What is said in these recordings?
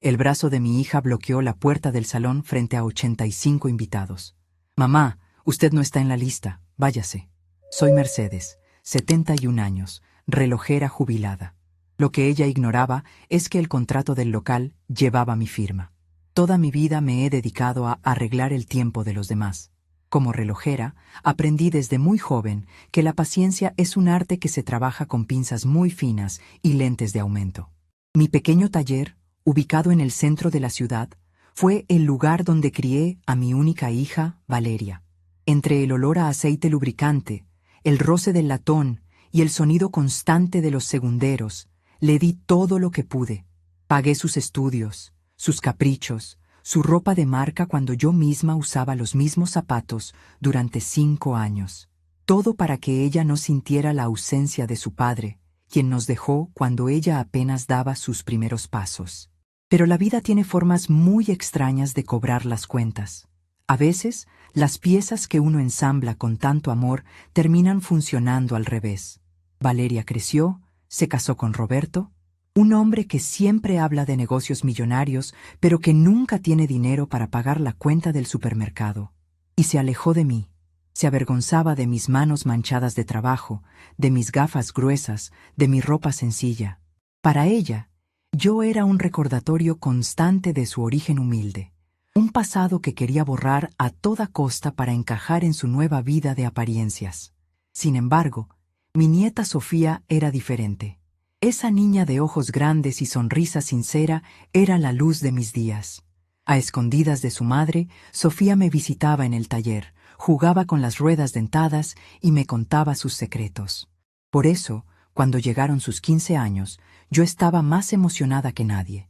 El brazo de mi hija bloqueó la puerta del salón frente a 85 invitados. Mamá, usted no está en la lista, váyase. Soy Mercedes, 71 años, relojera jubilada. Lo que ella ignoraba es que el contrato del local llevaba mi firma. Toda mi vida me he dedicado a arreglar el tiempo de los demás. Como relojera, aprendí desde muy joven que la paciencia es un arte que se trabaja con pinzas muy finas y lentes de aumento. Mi pequeño taller, ubicado en el centro de la ciudad, fue el lugar donde crié a mi única hija, Valeria. Entre el olor a aceite lubricante, el roce del latón y el sonido constante de los segunderos, le di todo lo que pude. Pagué sus estudios, sus caprichos, su ropa de marca cuando yo misma usaba los mismos zapatos durante 5 años. Todo para que ella no sintiera la ausencia de su padre, quien nos dejó cuando ella apenas daba sus primeros pasos. Pero la vida tiene formas muy extrañas de cobrar las cuentas. A veces, las piezas que uno ensambla con tanto amor terminan funcionando al revés. Valeria creció, se casó con Roberto, un hombre que siempre habla de negocios millonarios, pero que nunca tiene dinero para pagar la cuenta del supermercado. Y se alejó de mí. Se avergonzaba de mis manos manchadas de trabajo, de mis gafas gruesas, de mi ropa sencilla. Para ella, yo era un recordatorio constante de su origen humilde, un pasado que quería borrar a toda costa para encajar en su nueva vida de apariencias. Sin embargo, mi nieta Sofía era diferente. Esa niña de ojos grandes y sonrisa sincera era la luz de mis días. A escondidas de su madre, Sofía me visitaba en el taller, jugaba con las ruedas dentadas y me contaba sus secretos. Por eso, cuando llegaron sus 15 años, yo estaba más emocionada que nadie.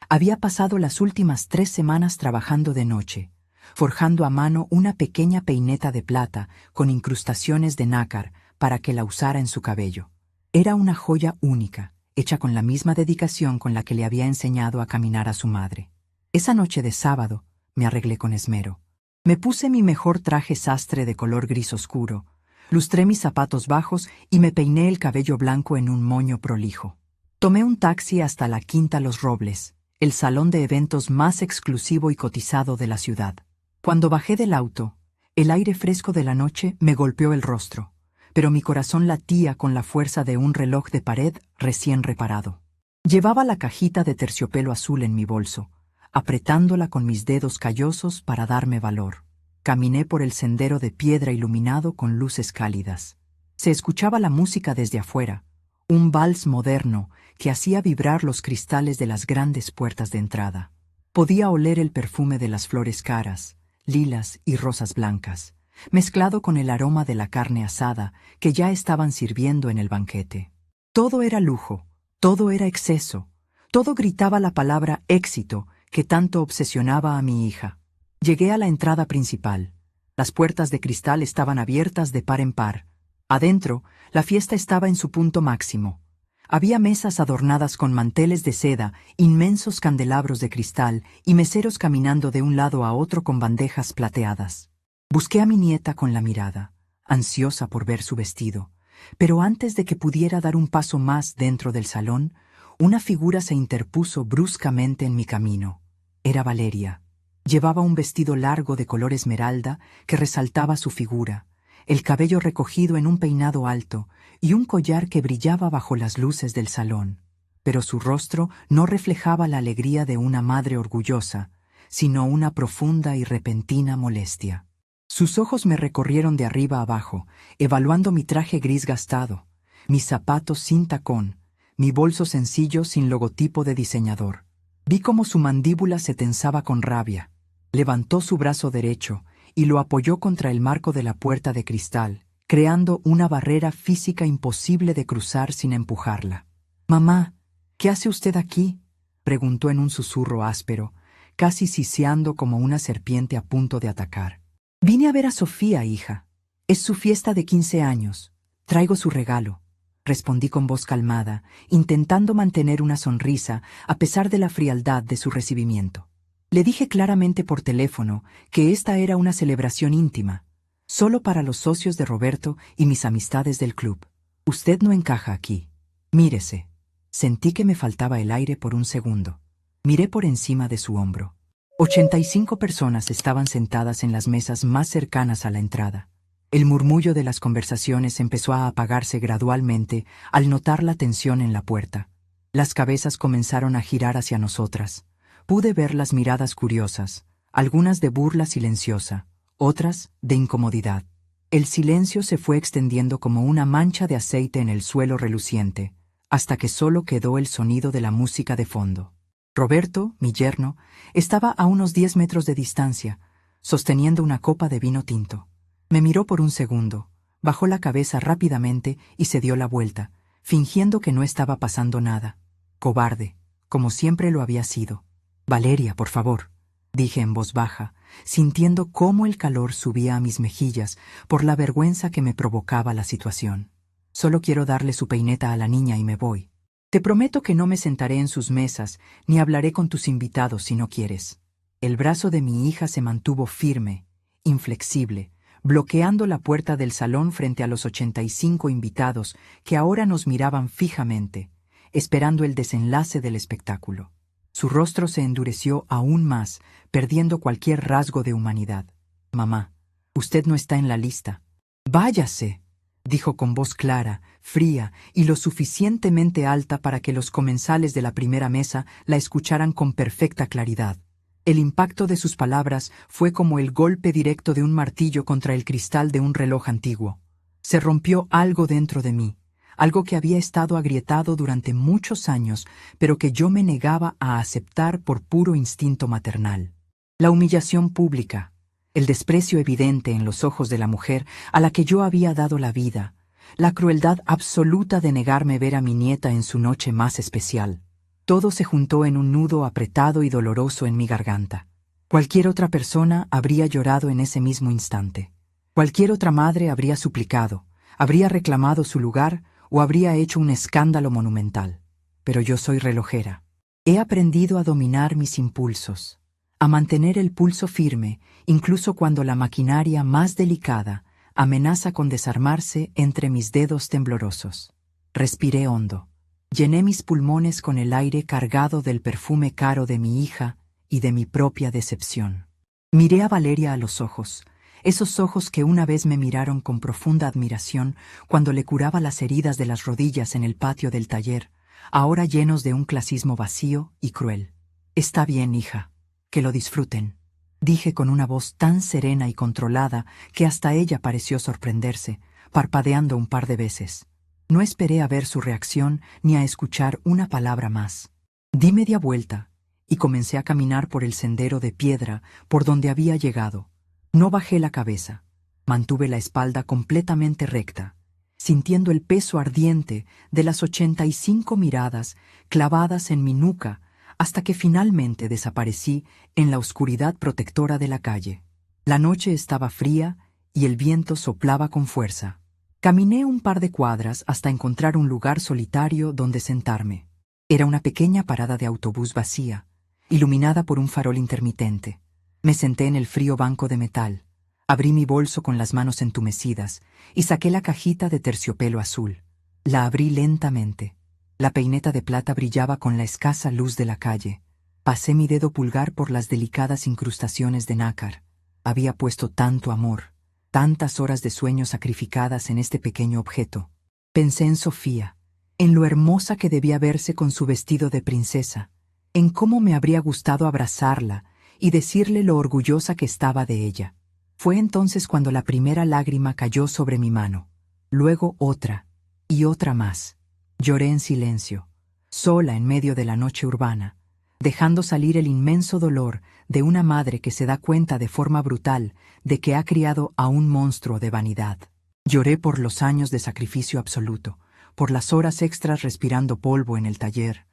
Había pasado las últimas 3 semanas trabajando de noche, forjando a mano una pequeña peineta de plata con incrustaciones de nácar para que la usara en su cabello. Era una joya única, hecha con la misma dedicación con la que le había enseñado a caminar a su madre. Esa noche de sábado, me arreglé con esmero. Me puse mi mejor traje sastre de color gris oscuro, lustré mis zapatos bajos y me peiné el cabello blanco en un moño prolijo. Tomé un taxi hasta la Quinta Los Robles, el salón de eventos más exclusivo y cotizado de la ciudad. Cuando bajé del auto, el aire fresco de la noche me golpeó el rostro, pero mi corazón latía con la fuerza de un reloj de pared recién reparado. Llevaba la cajita de terciopelo azul en mi bolso, apretándola con mis dedos callosos para darme valor. Caminé por el sendero de piedra iluminado con luces cálidas. Se escuchaba la música desde afuera, un vals moderno que hacía vibrar los cristales de las grandes puertas de entrada. Podía oler el perfume de las flores caras, lilas y rosas blancas, mezclado con el aroma de la carne asada que ya estaban sirviendo en el banquete. Todo era lujo, todo era exceso, todo gritaba la palabra éxito que tanto obsesionaba a mi hija. Llegué a la entrada principal. Las puertas de cristal estaban abiertas de par en par. Adentro, la fiesta estaba en su punto máximo. Había mesas adornadas con manteles de seda, inmensos candelabros de cristal y meseros caminando de un lado a otro con bandejas plateadas. Busqué a mi nieta con la mirada, ansiosa por ver su vestido, pero antes de que pudiera dar un paso más dentro del salón, una figura se interpuso bruscamente en mi camino. Era Valeria. Llevaba un vestido largo de color esmeralda que resaltaba su figura, el cabello recogido en un peinado alto y un collar que brillaba bajo las luces del salón. Pero su rostro no reflejaba la alegría de una madre orgullosa, sino una profunda y repentina molestia. Sus ojos me recorrieron de arriba a abajo, evaluando mi traje gris gastado, mis zapatos sin tacón, mi bolso sencillo sin logotipo de diseñador. Vi cómo su mandíbula se tensaba con rabia. Levantó su brazo derecho y lo apoyó contra el marco de la puerta de cristal, creando una barrera física imposible de cruzar sin empujarla. «Mamá, ¿qué hace usted aquí?», preguntó en un susurro áspero, casi siseando como una serpiente a punto de atacar. «Vine a ver a Sofía, hija. Es su fiesta de 15 años. Traigo su regalo», respondí con voz calmada, intentando mantener una sonrisa a pesar de la frialdad de su recibimiento. Le dije claramente por teléfono que esta era una celebración íntima, solo para los socios de Roberto y mis amistades del club. «Usted no encaja aquí. Mírese». Sentí que me faltaba el aire por un segundo. Miré por encima de su hombro. 85 personas estaban sentadas en las mesas más cercanas a la entrada. El murmullo de las conversaciones empezó a apagarse gradualmente al notar la tensión en la puerta. Las cabezas comenzaron a girar hacia nosotras. Pude ver las miradas curiosas, algunas de burla silenciosa, otras de incomodidad. El silencio se fue extendiendo como una mancha de aceite en el suelo reluciente, hasta que solo quedó el sonido de la música de fondo. Roberto, mi yerno, estaba a unos 10 metros de distancia, sosteniendo una copa de vino tinto. Me miró por un segundo, bajó la cabeza rápidamente y se dio la vuelta, fingiendo que no estaba pasando nada. Cobarde, como siempre lo había sido. Valeria, por favor, dije en voz baja, sintiendo cómo el calor subía a mis mejillas por la vergüenza que me provocaba la situación. Solo quiero darle su peineta a la niña y me voy. Te prometo que no me sentaré en sus mesas ni hablaré con tus invitados si no quieres. El brazo de mi hija se mantuvo firme, inflexible, bloqueando la puerta del salón frente a los 85 invitados que ahora nos miraban fijamente, esperando el desenlace del espectáculo. Su rostro se endureció aún más, perdiendo cualquier rasgo de humanidad. Mamá, usted no está en la lista. Váyase, dijo con voz clara, fría y lo suficientemente alta para que los comensales de la primera mesa la escucharan con perfecta claridad. El impacto de sus palabras fue como el golpe directo de un martillo contra el cristal de un reloj antiguo. Se rompió algo dentro de mí, algo que había estado agrietado durante muchos años, pero que yo me negaba a aceptar por puro instinto maternal. La humillación pública, el desprecio evidente en los ojos de la mujer a la que yo había dado la vida, la crueldad absoluta de negarme ver a mi nieta en su noche más especial. Todo se juntó en un nudo apretado y doloroso en mi garganta. Cualquier otra persona habría llorado en ese mismo instante. Cualquier otra madre habría suplicado, habría reclamado su lugar o habría hecho un escándalo monumental. Pero yo soy relojera. He aprendido a dominar mis impulsos, a mantener el pulso firme, incluso cuando la maquinaria más delicada amenaza con desarmarse entre mis dedos temblorosos. Respiré hondo. Llené mis pulmones con el aire cargado del perfume caro de mi hija y de mi propia decepción. Miré a Valeria a los ojos, esos ojos que una vez me miraron con profunda admiración cuando le curaba las heridas de las rodillas en el patio del taller, ahora llenos de un clasismo vacío y cruel. Está bien, hija, que lo disfruten, dije con una voz tan serena y controlada que hasta ella pareció sorprenderse, parpadeando un par de veces. No esperé a ver su reacción ni a escuchar una palabra más. Di media vuelta y comencé a caminar por el sendero de piedra por donde había llegado. No bajé la cabeza, mantuve la espalda completamente recta, sintiendo el peso ardiente de las 85 miradas clavadas en mi nuca hasta que finalmente desaparecí en la oscuridad protectora de la calle. La noche estaba fría y el viento soplaba con fuerza. Caminé un par de cuadras hasta encontrar un lugar solitario donde sentarme. Era una pequeña parada de autobús vacía, iluminada por un farol intermitente. Me senté en el frío banco de metal, abrí mi bolso con las manos entumecidas y saqué la cajita de terciopelo azul. La abrí lentamente. La peineta de plata brillaba con la escasa luz de la calle. Pasé mi dedo pulgar por las delicadas incrustaciones de nácar. Había puesto tanto amor, tantas horas de sueño sacrificadas en este pequeño objeto. Pensé en Sofía, en lo hermosa que debía verse con su vestido de princesa, en cómo me habría gustado abrazarla y decirle lo orgullosa que estaba de ella. Fue entonces cuando la primera lágrima cayó sobre mi mano, luego otra y otra más. Lloré en silencio, sola en medio de la noche urbana, dejando salir el inmenso dolor de una madre que se da cuenta de forma brutal de que ha criado a un monstruo de vanidad. Lloré por los años de sacrificio absoluto, por las horas extras respirando polvo en el taller,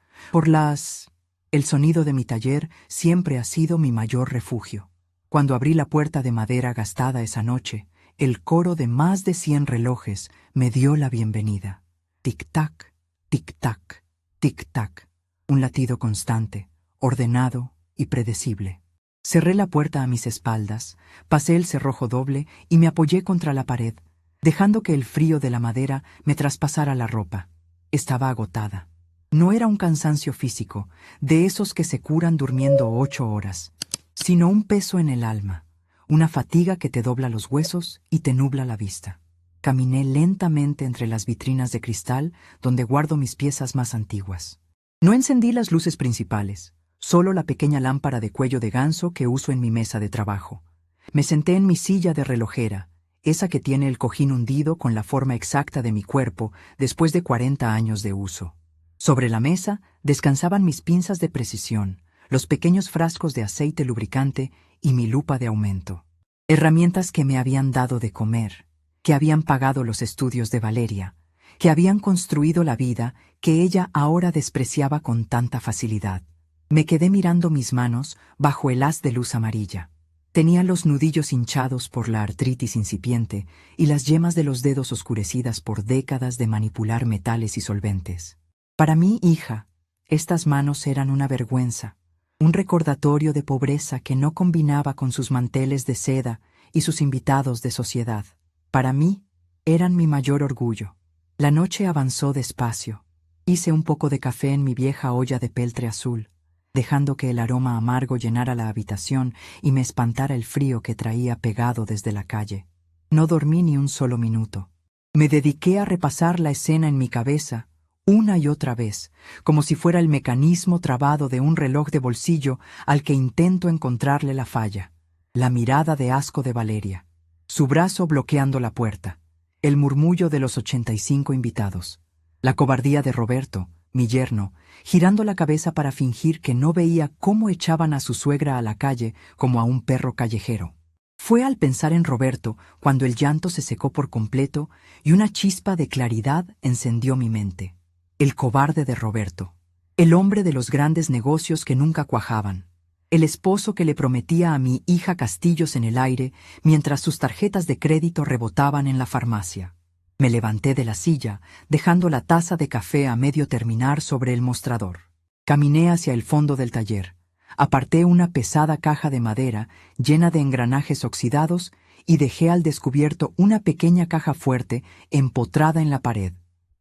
El sonido de mi taller siempre ha sido mi mayor refugio. Cuando abrí la puerta de madera gastada esa noche, el coro de más de 100 relojes me dio la bienvenida. Tic-tac, tic-tac, tic-tac, un latido constante, ordenado y predecible. Cerré la puerta a mis espaldas, pasé el cerrojo doble y me apoyé contra la pared, dejando que el frío de la madera me traspasara la ropa. Estaba agotada. No era un cansancio físico, de esos que se curan durmiendo 8 horas, sino un peso en el alma, una fatiga que te dobla los huesos y te nubla la vista. Caminé lentamente entre las vitrinas de cristal donde guardo mis piezas más antiguas. No encendí las luces principales, solo la pequeña lámpara de cuello de ganso que uso en mi mesa de trabajo. Me senté en mi silla de relojera, esa que tiene el cojín hundido con la forma exacta de mi cuerpo después de 40 años de uso. Sobre la mesa descansaban mis pinzas de precisión, los pequeños frascos de aceite lubricante y mi lupa de aumento. Herramientas que me habían dado de comer, que habían pagado los estudios de Valeria, que habían construido la vida que ella ahora despreciaba con tanta facilidad. Me quedé mirando mis manos bajo el haz de luz amarilla. Tenía los nudillos hinchados por la artritis incipiente y las yemas de los dedos oscurecidas por décadas de manipular metales y solventes. Para mí, hija, estas manos eran una vergüenza, un recordatorio de pobreza que no combinaba con sus manteles de seda y sus invitados de sociedad. Para mí, eran mi mayor orgullo. La noche avanzó despacio. Hice un poco de café en mi vieja olla de peltre azul, dejando que el aroma amargo llenara la habitación y me espantara el frío que traía pegado desde la calle. No dormí ni un solo minuto. Me dediqué a repasar la escena en mi cabeza, una y otra vez, como si fuera el mecanismo trabado de un reloj de bolsillo al que intento encontrarle la falla. La mirada de asco de Valeria, su brazo bloqueando la puerta, el murmullo de los 85 invitados, la cobardía de Roberto, mi yerno, girando la cabeza para fingir que no veía cómo echaban a su suegra a la calle como a un perro callejero. Fue al pensar en Roberto cuando el llanto se secó por completo y una chispa de claridad encendió mi mente. El cobarde de Roberto, el hombre de los grandes negocios que nunca cuajaban, el esposo que le prometía a mi hija castillos en el aire mientras sus tarjetas de crédito rebotaban en la farmacia. Me levanté de la silla, dejando la taza de café a medio terminar sobre el mostrador. Caminé hacia el fondo del taller, aparté una pesada caja de madera llena de engranajes oxidados y dejé al descubierto una pequeña caja fuerte empotrada en la pared.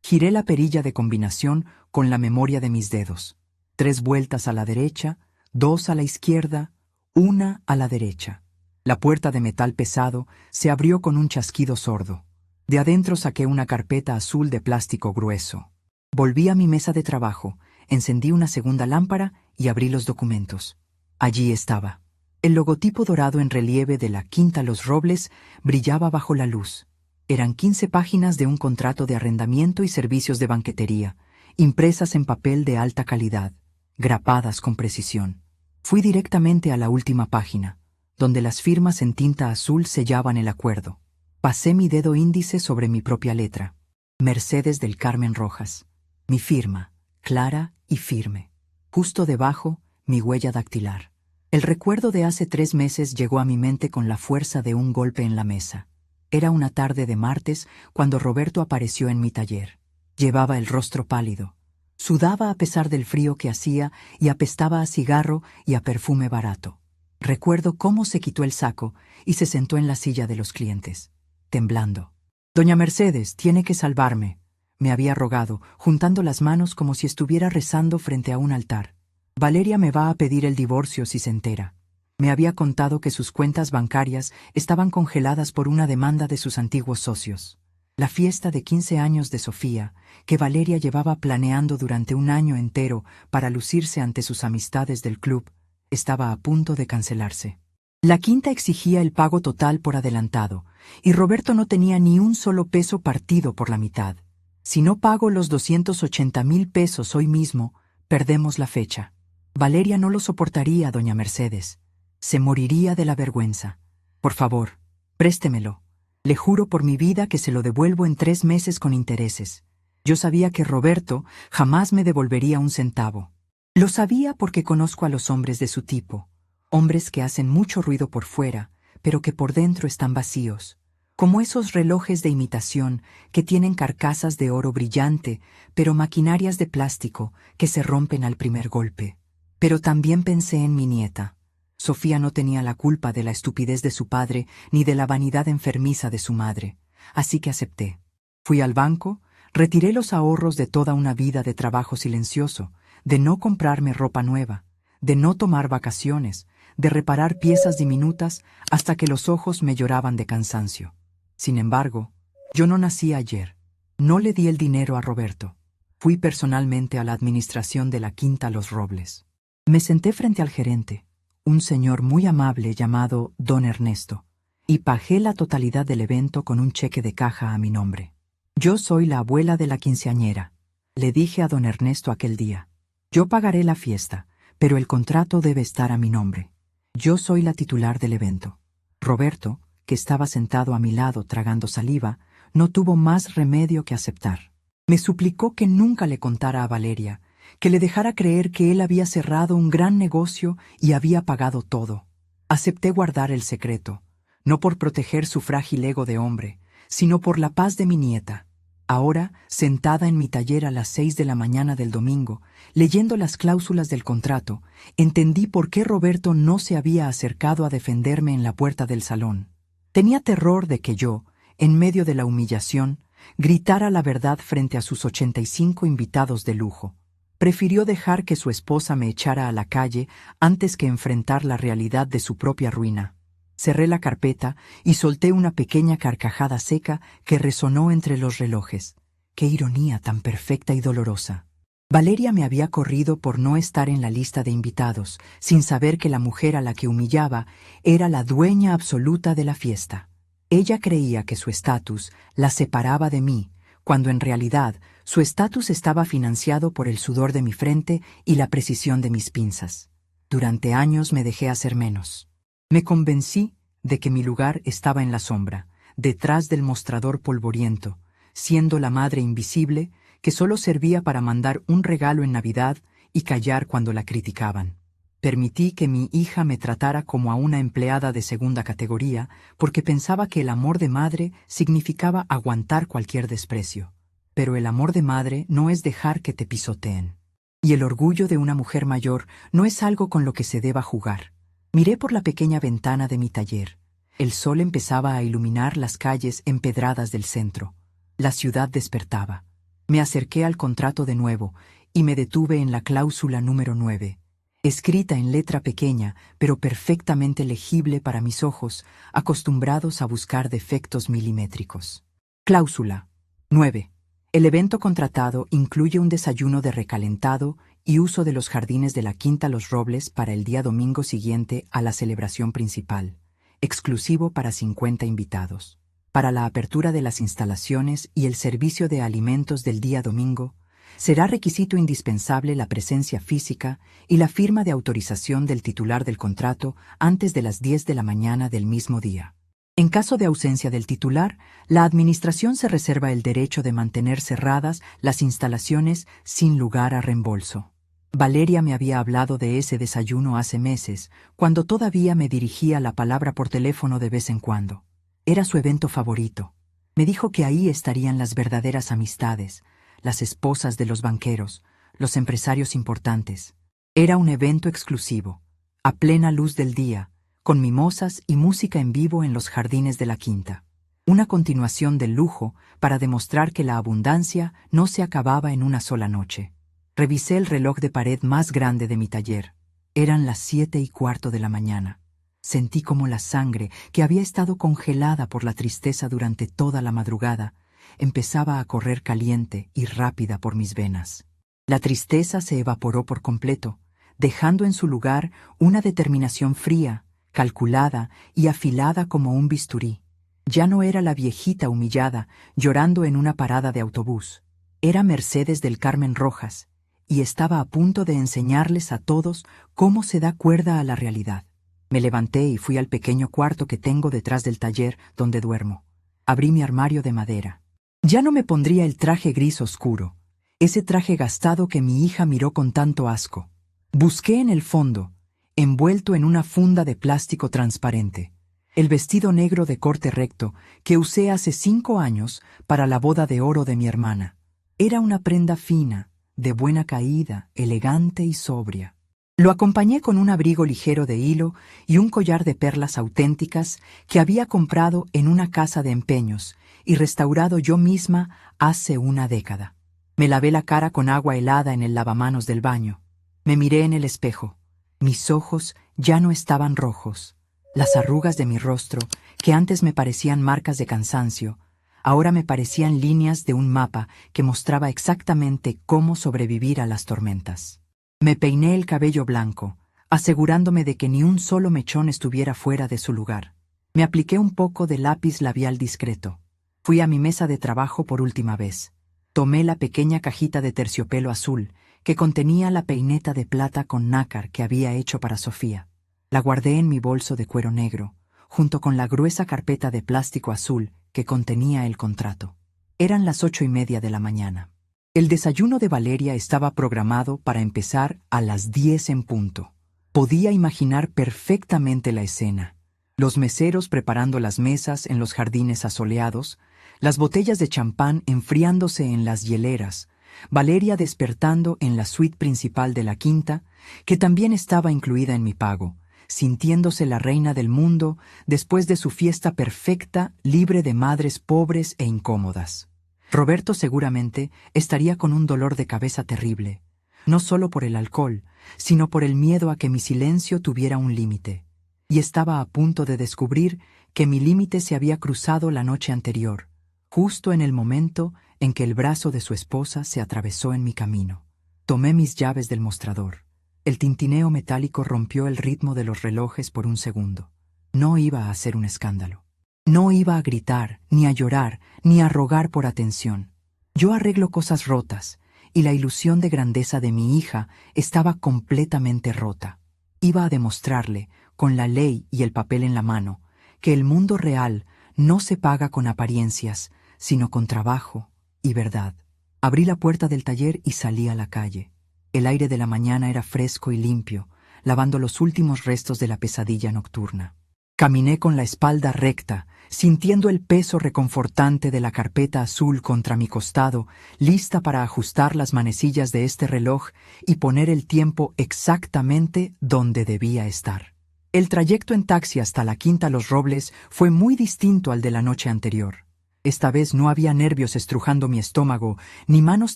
Giré la perilla de combinación con la memoria de mis dedos. 3 vueltas a la derecha, 2 a la izquierda, 1 a la derecha. La puerta de metal pesado se abrió con un chasquido sordo. De adentro saqué una carpeta azul de plástico grueso. Volví a mi mesa de trabajo, encendí una segunda lámpara y abrí los documentos. Allí estaba. El logotipo dorado en relieve de la Quinta Los Robles brillaba bajo la luz. Eran 15 páginas de un contrato de arrendamiento y servicios de banquetería, impresas en papel de alta calidad, grapadas con precisión. Fui directamente a la última página, donde las firmas en tinta azul sellaban el acuerdo. Pasé mi dedo índice sobre mi propia letra. Mercedes del Carmen Rojas. Mi firma, clara y firme. Justo debajo, mi huella dactilar. El recuerdo de hace 3 meses llegó a mi mente con la fuerza de un golpe en la mesa. Era una tarde de martes cuando Roberto apareció en mi taller. Llevaba el rostro pálido. Sudaba a pesar del frío que hacía y apestaba a cigarro y a perfume barato. Recuerdo cómo se quitó el saco y se sentó en la silla de los clientes, temblando. «Doña Mercedes, tiene que salvarme», me había rogado, juntando las manos como si estuviera rezando frente a un altar. «Valeria me va a pedir el divorcio si se entera». Me había contado que sus cuentas bancarias estaban congeladas por una demanda de sus antiguos socios. La fiesta de 15 años de Sofía, que Valeria llevaba planeando durante un año entero para lucirse ante sus amistades del club, estaba a punto de cancelarse. La quinta exigía el pago total por adelantado, y Roberto no tenía ni un solo peso partido por la mitad. «Si no pago los 280,000 pesos hoy mismo, perdemos la fecha». Valeria no lo soportaría, doña Mercedes. Se moriría de la vergüenza. «Por favor, préstemelo. Le juro por mi vida que se lo devuelvo en 3 meses con intereses». Yo sabía que Roberto jamás me devolvería un centavo. Lo sabía porque conozco a los hombres de su tipo. Hombres que hacen mucho ruido por fuera, pero que por dentro están vacíos. Como esos relojes de imitación que tienen carcasas de oro brillante, pero maquinarias de plástico que se rompen al primer golpe. Pero también pensé en mi nieta. Sofía no tenía la culpa de la estupidez de su padre ni de la vanidad enfermiza de su madre, así que acepté. Fui al banco, Retiré los ahorros de toda una vida de trabajo silencioso, de no comprarme ropa nueva, de no tomar vacaciones, de reparar piezas diminutas hasta que los ojos me lloraban de cansancio. Sin embargo, yo no nací ayer. No le di el dinero a Roberto. Fui personalmente a la administración de la Quinta Los Robles. Me senté frente al gerente, un señor muy amable llamado Don Ernesto, y pagué la totalidad del evento con un cheque de caja a mi nombre. Yo soy la abuela de la quinceañera, le dije a don Ernesto aquel día. Yo pagaré la fiesta, pero el contrato debe estar a mi nombre. Yo soy la titular del evento. Roberto, que estaba sentado a mi lado tragando saliva, no tuvo más remedio que aceptar. Me suplicó que nunca le contara a Valeria, que le dejara creer que él había cerrado un gran negocio y había pagado todo. Acepté guardar el secreto, no por proteger su frágil ego de hombre, sino por la paz de mi nieta. Ahora, sentada en mi taller a las 6 de la mañana del domingo, leyendo las cláusulas del contrato, entendí por qué Roberto no se había acercado a defenderme en la puerta del salón. Tenía terror de que yo, en medio de la humillación, gritara la verdad frente a sus 85 invitados de lujo. Prefirió dejar que su esposa me echara a la calle antes que enfrentar la realidad de su propia ruina. Cerré la carpeta y solté una pequeña carcajada seca que resonó entre los relojes. ¡Qué ironía tan perfecta y dolorosa! Valeria me había corrido por no estar en la lista de invitados, sin saber que la mujer a la que humillaba era la dueña absoluta de la fiesta. Ella creía que su estatus la separaba de mí, cuando en realidad su estatus estaba financiado por el sudor de mi frente y la precisión de mis pinzas. Durante años me dejé hacer menos. Me convencí de que mi lugar estaba en la sombra, detrás del mostrador polvoriento, siendo la madre invisible que solo servía para mandar un regalo en Navidad y callar cuando la criticaban. Permití que mi hija me tratara como a una empleada de segunda categoría porque pensaba que el amor de madre significaba aguantar cualquier desprecio. Pero el amor de madre no es dejar que te pisoteen. Y el orgullo de una mujer mayor no es algo con lo que se deba jugar. Miré por la pequeña ventana de mi taller. El sol empezaba a iluminar las calles empedradas del centro. La ciudad despertaba. Me acerqué al contrato de nuevo y me detuve en la cláusula número 9, escrita en letra pequeña, pero perfectamente legible para mis ojos, acostumbrados a buscar defectos milimétricos. Cláusula 9. El evento contratado incluye un desayuno de recalentado y uso de los jardines de la Quinta Los Robles para el día domingo siguiente a la celebración principal, exclusivo para 50 invitados. Para la apertura de las instalaciones y el servicio de alimentos del día domingo, será requisito indispensable la presencia física y la firma de autorización del titular del contrato antes de las 10 de la mañana del mismo día. En caso de ausencia del titular, la administración se reserva el derecho de mantener cerradas las instalaciones sin lugar a reembolso. Valeria me había hablado de ese desayuno hace meses, cuando todavía me dirigía la palabra por teléfono de vez en cuando. Era su evento favorito. Me dijo que ahí estarían las verdaderas amistades, las esposas de los banqueros, los empresarios importantes. Era un evento exclusivo, a plena luz del día, con mimosas y música en vivo en los jardines de la quinta. Una continuación del lujo para demostrar que la abundancia no se acababa en una sola noche. Revisé el reloj de pared más grande de mi taller. Eran las 7:15 de la mañana. Sentí como la sangre, que había estado congelada por la tristeza durante toda la madrugada, empezaba a correr caliente y rápida por mis venas. La tristeza se evaporó por completo, dejando en su lugar una determinación fría, calculada y afilada como un bisturí. Ya no era la viejita humillada, llorando en una parada de autobús. Era Mercedes del Carmen Rojas, y estaba a punto de enseñarles a todos cómo se da cuerda a la realidad. Me levanté y fui al pequeño cuarto que tengo detrás del taller donde duermo. Abrí mi armario de madera. Ya no me pondría el traje gris oscuro, ese traje gastado que mi hija miró con tanto asco. Busqué en el fondo, envuelto en una funda de plástico transparente, el vestido negro de corte recto que usé hace 5 años para la boda de oro de mi hermana. Era una prenda fina, de buena caída, elegante y sobria. Lo acompañé con un abrigo ligero de hilo y un collar de perlas auténticas que había comprado en una casa de empeños y restaurado yo misma hace una década. Me lavé la cara con agua helada en el lavamanos del baño. Me miré en el espejo. Mis ojos ya no estaban rojos. Las arrugas de mi rostro, que antes me parecían marcas de cansancio, ahora me parecían líneas de un mapa que mostraba exactamente cómo sobrevivir a las tormentas. Me peiné el cabello blanco, asegurándome de que ni un solo mechón estuviera fuera de su lugar. Me apliqué un poco de lápiz labial discreto. Fui a mi mesa de trabajo por última vez. Tomé la pequeña cajita de terciopelo azul que contenía la peineta de plata con nácar que había hecho para Sofía. La guardé en mi bolso de cuero negro, junto con la gruesa carpeta de plástico azul que contenía el contrato. Eran las 8:30 de la mañana. El desayuno de Valeria estaba programado para empezar a las 10 en punto. Podía imaginar perfectamente la escena. Los meseros preparando las mesas en los jardines asoleados, las botellas de champán enfriándose en las hieleras, Valeria despertando en la suite principal de la quinta, que también estaba incluida en mi pago, sintiéndose la reina del mundo después de su fiesta perfecta, libre de madres pobres e incómodas. Roberto seguramente estaría con un dolor de cabeza terrible, no solo por el alcohol, sino por el miedo a que mi silencio tuviera un límite. Y estaba a punto de descubrir que mi límite se había cruzado la noche anterior, justo en el momento en que el brazo de su esposa se atravesó en mi camino. Tomé mis llaves del mostrador. El tintineo metálico rompió el ritmo de los relojes por un segundo. No iba a hacer un escándalo. No iba a gritar, ni a llorar, ni a rogar por atención. Yo arreglo cosas rotas, y la ilusión de grandeza de mi hija estaba completamente rota. Iba a demostrarle, con la ley y el papel en la mano, que el mundo real no se paga con apariencias, sino con trabajo y verdad. Abrí la puerta del taller y salí a la calle. El aire de la mañana era fresco y limpio, lavando los últimos restos de la pesadilla nocturna. Caminé con la espalda recta, sintiendo el peso reconfortante de la carpeta azul contra mi costado, lista para ajustar las manecillas de este reloj y poner el tiempo exactamente donde debía estar. El trayecto en taxi hasta la Quinta Los Robles fue muy distinto al de la noche anterior. Esta vez no había nervios estrujando mi estómago, ni manos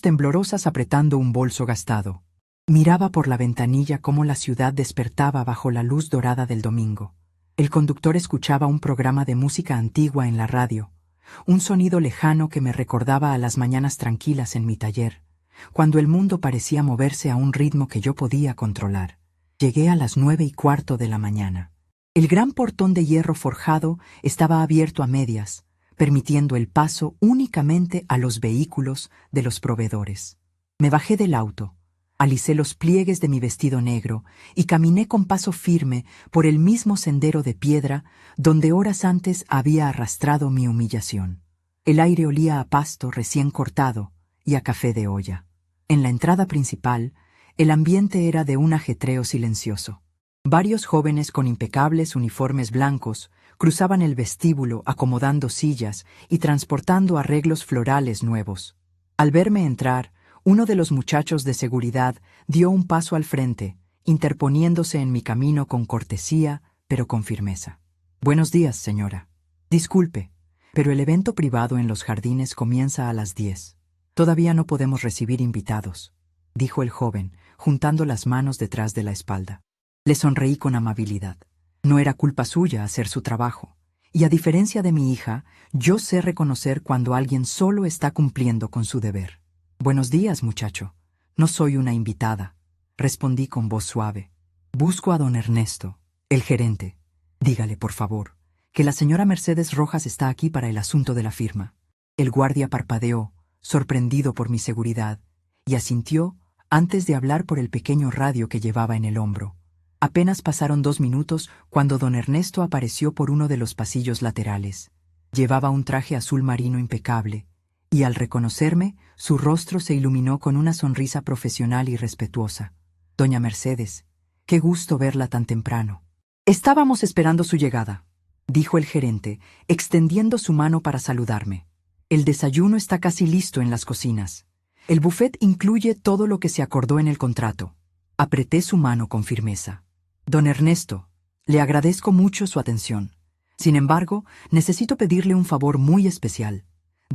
temblorosas apretando un bolso gastado. Miraba por la ventanilla cómo la ciudad despertaba bajo la luz dorada del domingo. El conductor escuchaba un programa de música antigua en la radio, un sonido lejano que me recordaba a las mañanas tranquilas en mi taller, cuando el mundo parecía moverse a un ritmo que yo podía controlar. Llegué a las 9:15 de la mañana. El gran portón de hierro forjado estaba abierto a medias, permitiendo el paso únicamente a los vehículos de los proveedores. Me bajé del auto, alicé los pliegues de mi vestido negro y caminé con paso firme por el mismo sendero de piedra donde horas antes había arrastrado mi humillación. El aire olía a pasto recién cortado y a café de olla. En la entrada principal, el ambiente era de un ajetreo silencioso. Varios jóvenes con impecables uniformes blancos cruzaban el vestíbulo acomodando sillas y transportando arreglos florales nuevos. Al verme entrar, uno de los muchachos de seguridad dio un paso al frente, interponiéndose en mi camino con cortesía, pero con firmeza. «Buenos días, señora. Disculpe, pero el evento privado en los jardines comienza a las 10. Todavía no podemos recibir invitados», dijo el joven, juntando las manos detrás de la espalda. Le sonreí con amabilidad. No era culpa suya hacer su trabajo, y a diferencia de mi hija, yo sé reconocer cuando alguien solo está cumpliendo con su deber. «Buenos días, muchacho. No soy una invitada», respondí con voz suave. «Busco a don Ernesto, el gerente. Dígale, por favor, que la señora Mercedes Rojas está aquí para el asunto de la firma». El guardia parpadeó, sorprendido por mi seguridad, y asintió antes de hablar por el pequeño radio que llevaba en el hombro. Apenas pasaron 2 minutos cuando don Ernesto apareció por uno de los pasillos laterales. Llevaba un traje azul marino impecable, y al reconocerme, su rostro se iluminó con una sonrisa profesional y respetuosa. «Doña Mercedes, qué gusto verla tan temprano». «Estábamos esperando su llegada», dijo el gerente, extendiendo su mano para saludarme. «El desayuno está casi listo en las cocinas. El buffet incluye todo lo que se acordó en el contrato». Apreté su mano con firmeza. «Don Ernesto, le agradezco mucho su atención. Sin embargo, necesito pedirle un favor muy especial.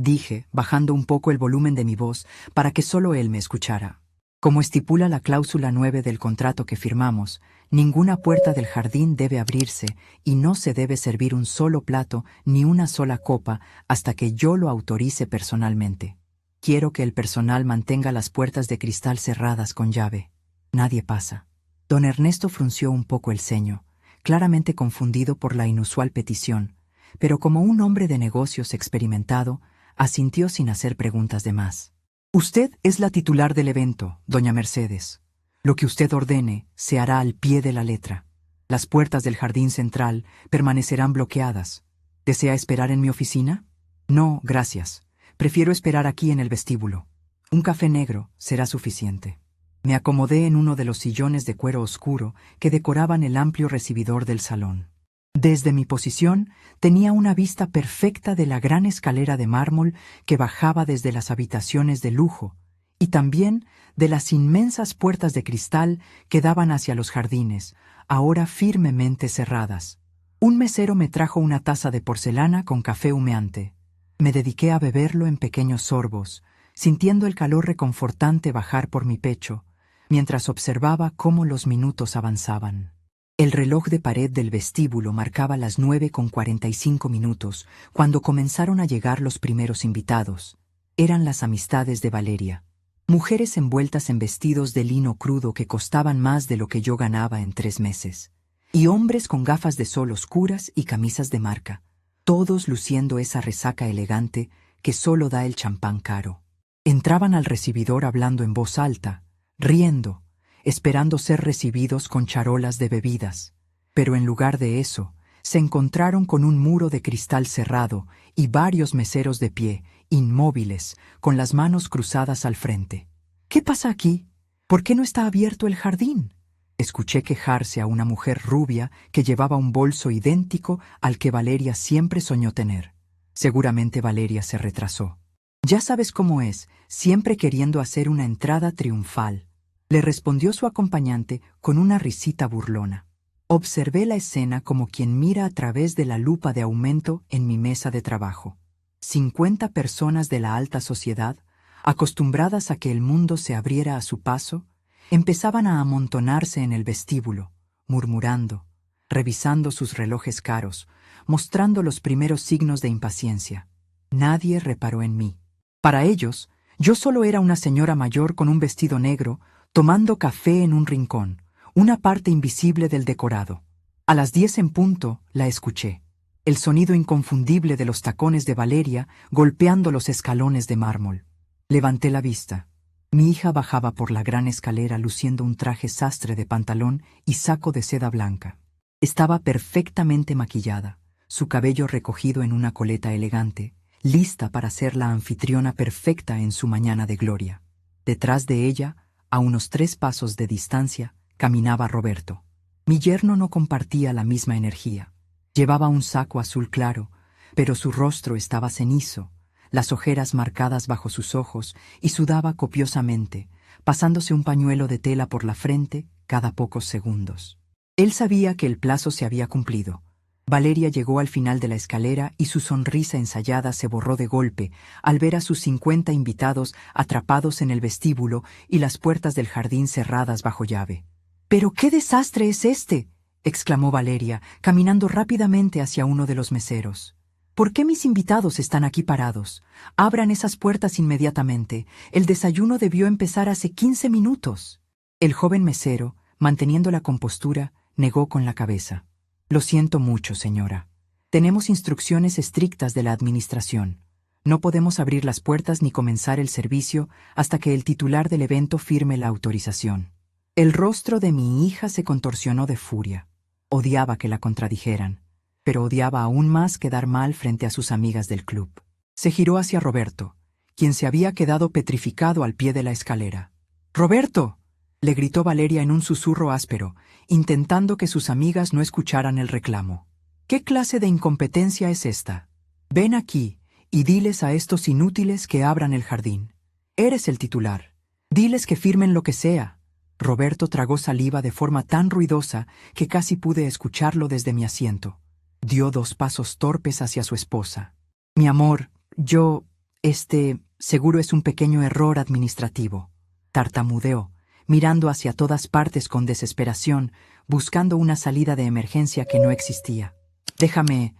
dije, bajando un poco el volumen de mi voz para que solo él me escuchara. Como estipula la cláusula 9 del contrato que firmamos, ninguna puerta del jardín debe abrirse y no se debe servir un solo plato ni una sola copa hasta que yo lo autorice personalmente. Quiero que el personal mantenga las puertas de cristal cerradas con llave. Nadie pasa. Don Ernesto frunció un poco el ceño, claramente confundido por la inusual petición, pero como un hombre de negocios experimentado, asintió sin hacer preguntas de más. Usted es la titular del evento, doña Mercedes. Lo que usted ordene se hará al pie de la letra. Las puertas del jardín central permanecerán bloqueadas. ¿Desea esperar en mi oficina? No, gracias. Prefiero esperar aquí en el vestíbulo. Un café negro será suficiente. Me acomodé en uno de los sillones de cuero oscuro que decoraban el amplio recibidor del salón. Desde mi posición tenía una vista perfecta de la gran escalera de mármol que bajaba desde las habitaciones de lujo y también de las inmensas puertas de cristal que daban hacia los jardines, ahora firmemente cerradas. Un mesero me trajo una taza de porcelana con café humeante. Me dediqué a beberlo en pequeños sorbos, sintiendo el calor reconfortante bajar por mi pecho, mientras observaba cómo los minutos avanzaban. El reloj de pared del vestíbulo marcaba las 9:45 cuando comenzaron a llegar los primeros invitados. Eran las amistades de Valeria. Mujeres envueltas en vestidos de lino crudo que costaban más de lo que yo ganaba en 3 meses. Y hombres con gafas de sol oscuras y camisas de marca, todos luciendo esa resaca elegante que solo da el champán caro. Entraban al recibidor hablando en voz alta, riendo, esperando ser recibidos con charolas de bebidas. Pero en lugar de eso, se encontraron con un muro de cristal cerrado y varios meseros de pie, inmóviles, con las manos cruzadas al frente. ¿Qué pasa aquí? ¿Por qué no está abierto el jardín? Escuché quejarse a una mujer rubia que llevaba un bolso idéntico al que Valeria siempre soñó tener. Seguramente Valeria se retrasó. Ya sabes cómo es, siempre queriendo hacer una entrada triunfal, le respondió su acompañante con una risita burlona. Observé la escena como quien mira a través de la lupa de aumento en mi mesa de trabajo. 50 personas de la alta sociedad, acostumbradas a que el mundo se abriera a su paso, empezaban a amontonarse en el vestíbulo, murmurando, revisando sus relojes caros, mostrando los primeros signos de impaciencia. Nadie reparó en mí. Para ellos, yo solo era una señora mayor con un vestido negro, tomando café en un rincón, una parte invisible del decorado. A las 10 en punto la escuché. El sonido inconfundible de los tacones de Valeria golpeando los escalones de mármol. Levanté la vista. Mi hija bajaba por la gran escalera luciendo un traje sastre de pantalón y saco de seda blanca. Estaba perfectamente maquillada, su cabello recogido en una coleta elegante, lista para ser la anfitriona perfecta en su mañana de gloria. Detrás de ella, a unos 3 pasos de distancia, caminaba Roberto. Mi yerno no compartía la misma energía. Llevaba un saco azul claro, pero su rostro estaba cenizo, las ojeras marcadas bajo sus ojos, y sudaba copiosamente, pasándose un pañuelo de tela por la frente cada pocos segundos. Él sabía que el plazo se había cumplido. Valeria llegó al final de la escalera y su sonrisa ensayada se borró de golpe al ver a sus 50 invitados atrapados en el vestíbulo y las puertas del jardín cerradas bajo llave. «¿Pero qué desastre es este?», exclamó Valeria, caminando rápidamente hacia uno de los meseros. «¿Por qué mis invitados están aquí parados? Abran esas puertas inmediatamente. El desayuno debió empezar hace 15 minutos». El joven mesero, manteniendo la compostura, negó con la cabeza. «Lo siento mucho, señora. Tenemos instrucciones estrictas de la administración. No podemos abrir las puertas ni comenzar el servicio hasta que el titular del evento firme la autorización». El rostro de mi hija se contorsionó de furia. Odiaba que la contradijeran, pero odiaba aún más quedar mal frente a sus amigas del club. Se giró hacia Roberto, quien se había quedado petrificado al pie de la escalera. «¡Roberto!», le gritó Valeria en un susurro áspero, intentando que sus amigas no escucharan el reclamo. «¿Qué clase de incompetencia es esta? Ven aquí y diles a estos inútiles que abran el jardín. Eres el titular. Diles que firmen lo que sea». Roberto tragó saliva de forma tan ruidosa que casi pude escucharlo desde mi asiento. Dio 2 pasos torpes hacia su esposa. «Mi amor, yo Seguro es un pequeño error administrativo. Tartamudeó, mirando hacia todas partes con desesperación, buscando una salida de emergencia que no existía. Déjame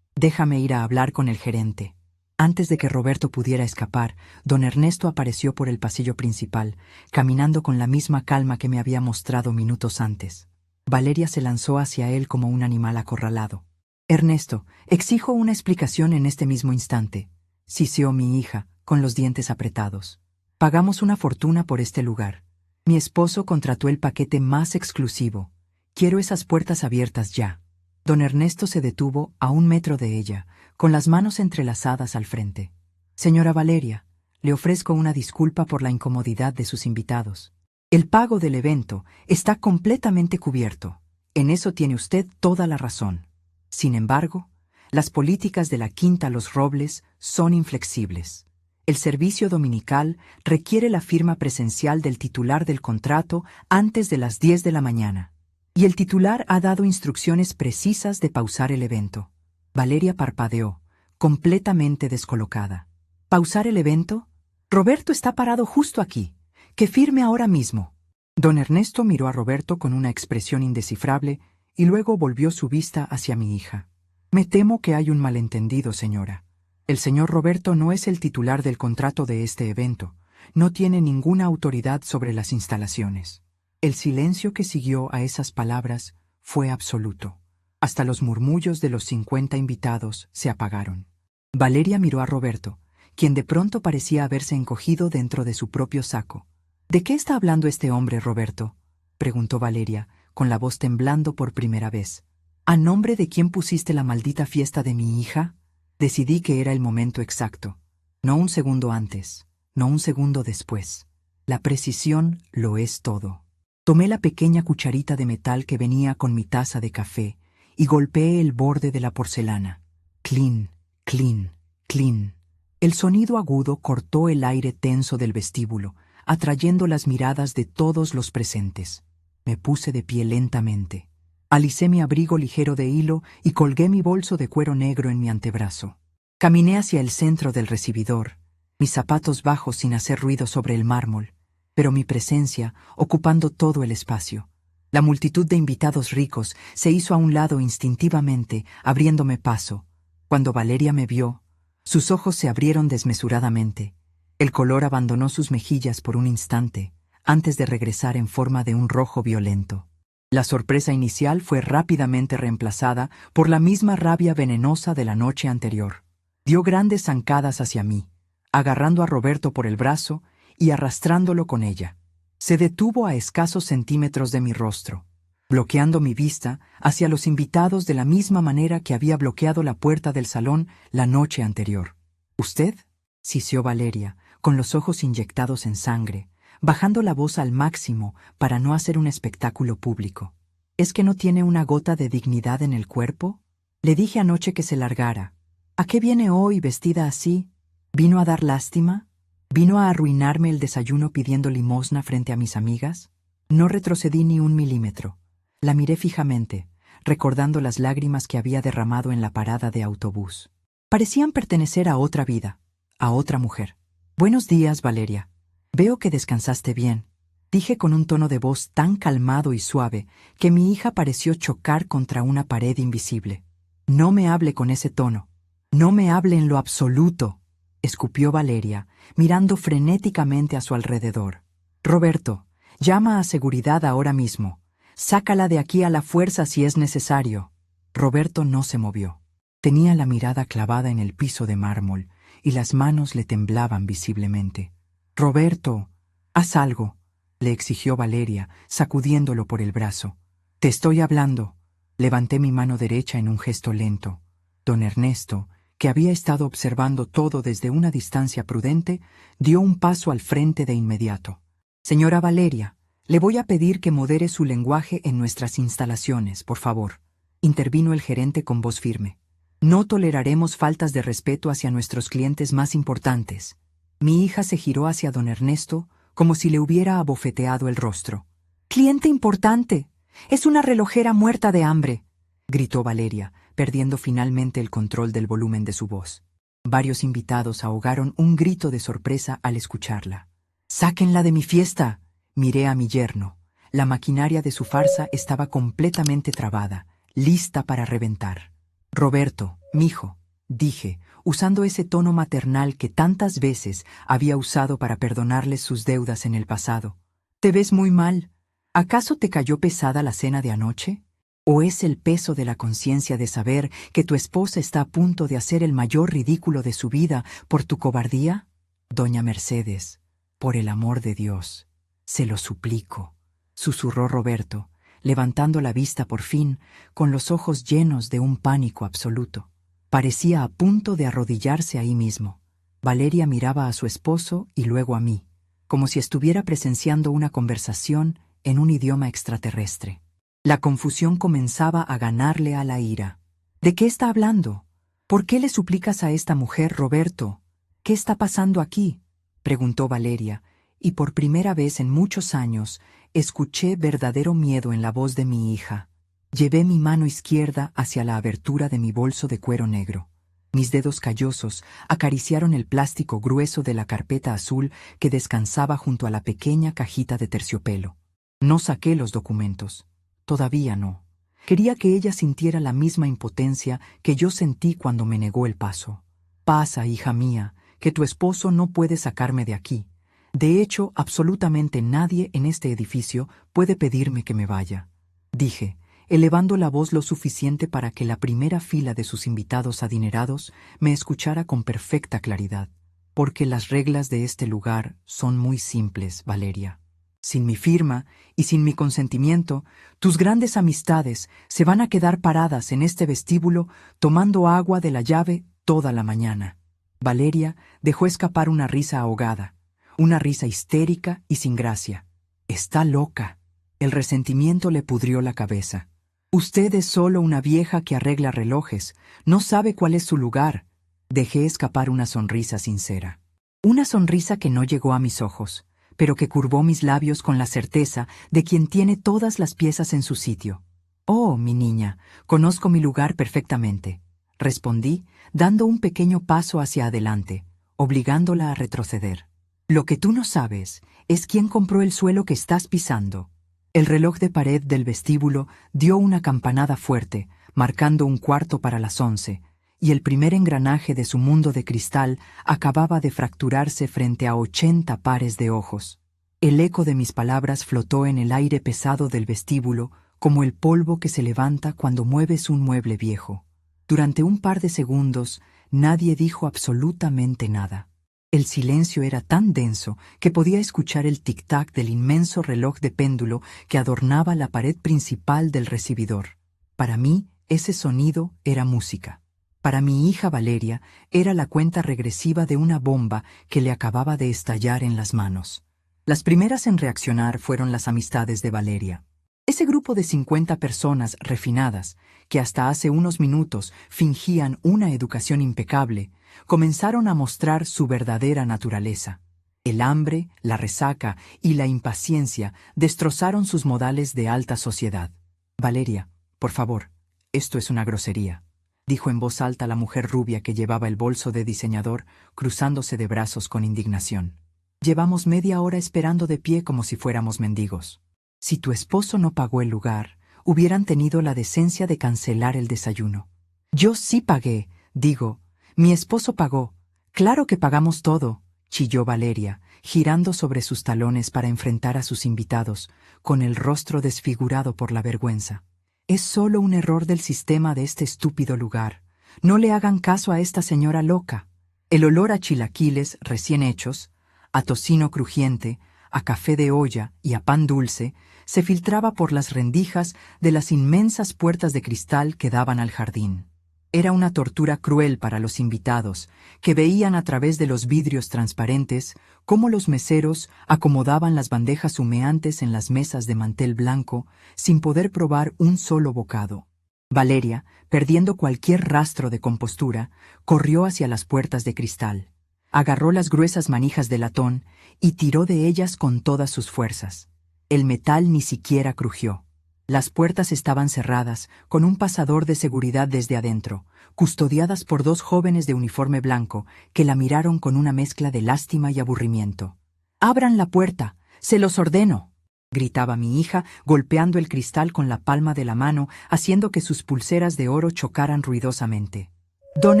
ir a hablar con el gerente. Antes de que Roberto pudiera escapar, don Ernesto apareció por el pasillo principal, caminando con la misma calma que me había mostrado minutos antes. Valeria se lanzó hacia él como un animal acorralado. Ernesto, exijo una explicación en este mismo instante, siseó mi hija, con los dientes apretados. Pagamos una fortuna por este lugar. Mi esposo contrató el paquete más exclusivo. Quiero esas puertas abiertas ya. Don Ernesto se detuvo a 1 metro de ella, con las manos entrelazadas al frente. Señora Valeria, le ofrezco una disculpa por la incomodidad de sus invitados. El pago del evento está completamente cubierto. En eso tiene usted toda la razón. Sin embargo, las políticas de la Quinta Los Robles son inflexibles. El servicio dominical requiere la firma presencial del titular del contrato antes de las 10 de la mañana. Y el titular ha dado instrucciones precisas de pausar el evento. Valeria parpadeó, completamente descolocada. ¿Pausar el evento? Roberto está parado justo aquí. Que firme ahora mismo. Don Ernesto miró a Roberto con una expresión indescifrable y luego volvió su vista hacia mi hija. Me temo que hay un malentendido, señora. El señor Roberto no es el titular del contrato de este evento. No tiene ninguna autoridad sobre las instalaciones. El silencio que siguió a esas palabras fue absoluto. Hasta los murmullos de los 50 invitados se apagaron. Valeria miró a Roberto, quien de pronto parecía haberse encogido dentro de su propio saco. ¿De qué está hablando este hombre, Roberto?, preguntó Valeria, con la voz temblando por primera vez. ¿A nombre de quién pusiste la maldita fiesta de mi hija? Decidí que era el momento exacto. No un segundo antes, no un segundo después. La precisión lo es todo. Tomé la pequeña cucharita de metal que venía con mi taza de café y golpeé el borde de la porcelana. Clin, clin, clin. El sonido agudo cortó el aire tenso del vestíbulo, atrayendo las miradas de todos los presentes. Me puse de pie lentamente. Alicé mi abrigo ligero de hilo y colgué mi bolso de cuero negro en mi antebrazo. Caminé hacia el centro del recibidor, mis zapatos bajos sin hacer ruido sobre el mármol, pero mi presencia ocupando todo el espacio. La multitud de invitados ricos se hizo a un lado instintivamente, abriéndome paso. Cuando Valeria me vio, sus ojos se abrieron desmesuradamente. El color abandonó sus mejillas por un instante, antes de regresar en forma de un rojo violento. La sorpresa inicial fue rápidamente reemplazada por la misma rabia venenosa de la noche anterior. Dio grandes zancadas hacia mí, agarrando a Roberto por el brazo y arrastrándolo con ella. Se detuvo a escasos centímetros de mi rostro, bloqueando mi vista hacia los invitados de la misma manera que había bloqueado la puerta del salón la noche anterior. ¿Usted?, siseó Valeria, con los ojos inyectados en sangre, bajando la voz al máximo para no hacer un espectáculo público. ¿Es que no tiene una gota de dignidad en el cuerpo? Le dije anoche que se largara. ¿A qué viene hoy vestida así? ¿Vino a dar lástima? ¿Vino a arruinarme el desayuno pidiendo limosna frente a mis amigas? No retrocedí ni 1 milímetro. La miré fijamente, recordando las lágrimas que había derramado en la parada de autobús. Parecían pertenecer a otra vida, a otra mujer. Buenos días, Valeria. Veo que descansaste bien, dije con un tono de voz tan calmado y suave que mi hija pareció chocar contra una pared invisible. No me hable con ese tono. No me hable en lo absoluto, escupió Valeria, mirando frenéticamente a su alrededor. Roberto, llama a seguridad ahora mismo. Sácala de aquí a la fuerza si es necesario. Roberto no se movió. Tenía la mirada clavada en el piso de mármol y las manos le temblaban visiblemente. Roberto, haz algo, le exigió Valeria, sacudiéndolo por el brazo. Te estoy hablando. Levanté mi mano derecha en un gesto lento. Don Ernesto, que había estado observando todo desde una distancia prudente, dio un paso al frente de inmediato. Señora Valeria, le voy a pedir que modere su lenguaje en nuestras instalaciones, por favor, intervino el gerente con voz firme. No toleraremos faltas de respeto hacia nuestros clientes más importantes. Mi hija se giró hacia don Ernesto como si le hubiera abofeteado el rostro. «¡Cliente importante! Es una relojera muerta de hambre», gritó Valeria, perdiendo finalmente el control del volumen de su voz. Varios invitados ahogaron un grito de sorpresa al escucharla. «¡Sáquenla de mi fiesta!». Miré a mi yerno. La maquinaria de su farsa estaba completamente trabada, lista para reventar. «Roberto, mijo», dije, usando ese tono maternal que tantas veces había usado para perdonarles sus deudas en el pasado. «Te ves muy mal. ¿Acaso te cayó pesada la cena de anoche? ¿O es el peso de la conciencia de saber que tu esposa está a punto de hacer el mayor ridículo de su vida por tu cobardía? Doña Mercedes, por el amor de Dios, se lo suplico», susurró Roberto, levantando la vista por fin, con los ojos llenos de un pánico absoluto. Parecía a punto de arrodillarse ahí mismo. Valeria miraba a su esposo y luego a mí, como si estuviera presenciando una conversación en un idioma extraterrestre. La confusión comenzaba a ganarle a la ira. «¿De qué está hablando? ¿Por qué le suplicas a esta mujer, Roberto? ¿Qué está pasando aquí?», preguntó Valeria, y por primera vez en muchos años escuché verdadero miedo en la voz de mi hija. Llevé mi mano izquierda hacia la abertura de mi bolso de cuero negro. Mis dedos callosos acariciaron el plástico grueso de la carpeta azul que descansaba junto a la pequeña cajita de terciopelo. No saqué los documentos. Todavía no. Quería que ella sintiera la misma impotencia que yo sentí cuando me negó el paso. «Pasa, hija mía, que tu esposo no puede sacarme de aquí. De hecho, absolutamente nadie en este edificio puede pedirme que me vaya», dije, elevando la voz lo suficiente para que la primera fila de sus invitados adinerados me escuchara con perfecta claridad. «Porque las reglas de este lugar son muy simples, Valeria. Sin mi firma y sin mi consentimiento, tus grandes amistades se van a quedar paradas en este vestíbulo tomando agua de la llave toda la mañana». Valeria dejó escapar una risa ahogada, una risa histérica y sin gracia. «Está loca». El resentimiento le pudrió la cabeza. «Usted es solo una vieja que arregla relojes, no sabe cuál es su lugar». Dejé escapar una sonrisa sincera. Una sonrisa que no llegó a mis ojos, pero que curvó mis labios con la certeza de quien tiene todas las piezas en su sitio. «Oh, mi niña, conozco mi lugar perfectamente», respondí, dando un pequeño paso hacia adelante, obligándola a retroceder. «Lo que tú no sabes es quién compró el suelo que estás pisando». El reloj de pared del vestíbulo dio una campanada fuerte, marcando 1/4 para las 11, y el primer engranaje de su mundo de cristal acababa de fracturarse frente a 80 pares de ojos. El eco de mis palabras flotó en el aire pesado del vestíbulo como el polvo que se levanta cuando mueves un mueble viejo. Durante un par de segundos nadie dijo absolutamente nada. El silencio era tan denso que podía escuchar el tic-tac del inmenso reloj de péndulo que adornaba la pared principal del recibidor. Para mí, ese sonido era música. Para mi hija Valeria, era la cuenta regresiva de una bomba que le acababa de estallar en las manos. Las primeras en reaccionar fueron las amistades de Valeria. Ese grupo de 50 personas refinadas, que hasta hace unos minutos fingían una educación impecable, comenzaron a mostrar su verdadera naturaleza. El hambre, la resaca y la impaciencia destrozaron sus modales de alta sociedad. «Valeria, por favor, esto es una grosería», dijo en voz alta la mujer rubia que llevaba el bolso de diseñador, cruzándose de brazos con indignación. «Llevamos media hora esperando de pie como si fuéramos mendigos. Si tu esposo no pagó el lugar, hubieran tenido la decencia de cancelar el desayuno». «Yo sí pagué, digo. Mi esposo pagó. Claro que pagamos todo», chilló Valeria, girando sobre sus talones para enfrentar a sus invitados, con el rostro desfigurado por la vergüenza. «Es solo un error del sistema de este estúpido lugar. No le hagan caso a esta señora loca». El olor a chilaquiles recién hechos, a tocino crujiente, a café de olla y a pan dulce se filtraba por las rendijas de las inmensas puertas de cristal que daban al jardín. Era una tortura cruel para los invitados, que veían a través de los vidrios transparentes cómo los meseros acomodaban las bandejas humeantes en las mesas de mantel blanco sin poder probar un solo bocado. Valeria, perdiendo cualquier rastro de compostura, corrió hacia las puertas de cristal. Agarró las gruesas manijas de latón y tiró de ellas con todas sus fuerzas. El metal ni siquiera crujió. Las puertas estaban cerradas, con un pasador de seguridad desde adentro, custodiadas por dos jóvenes de uniforme blanco, que la miraron con una mezcla de lástima y aburrimiento. «¡Abran la puerta! ¡Se los ordeno!», gritaba mi hija, golpeando el cristal con la palma de la mano, haciendo que sus pulseras de oro chocaran ruidosamente. «Don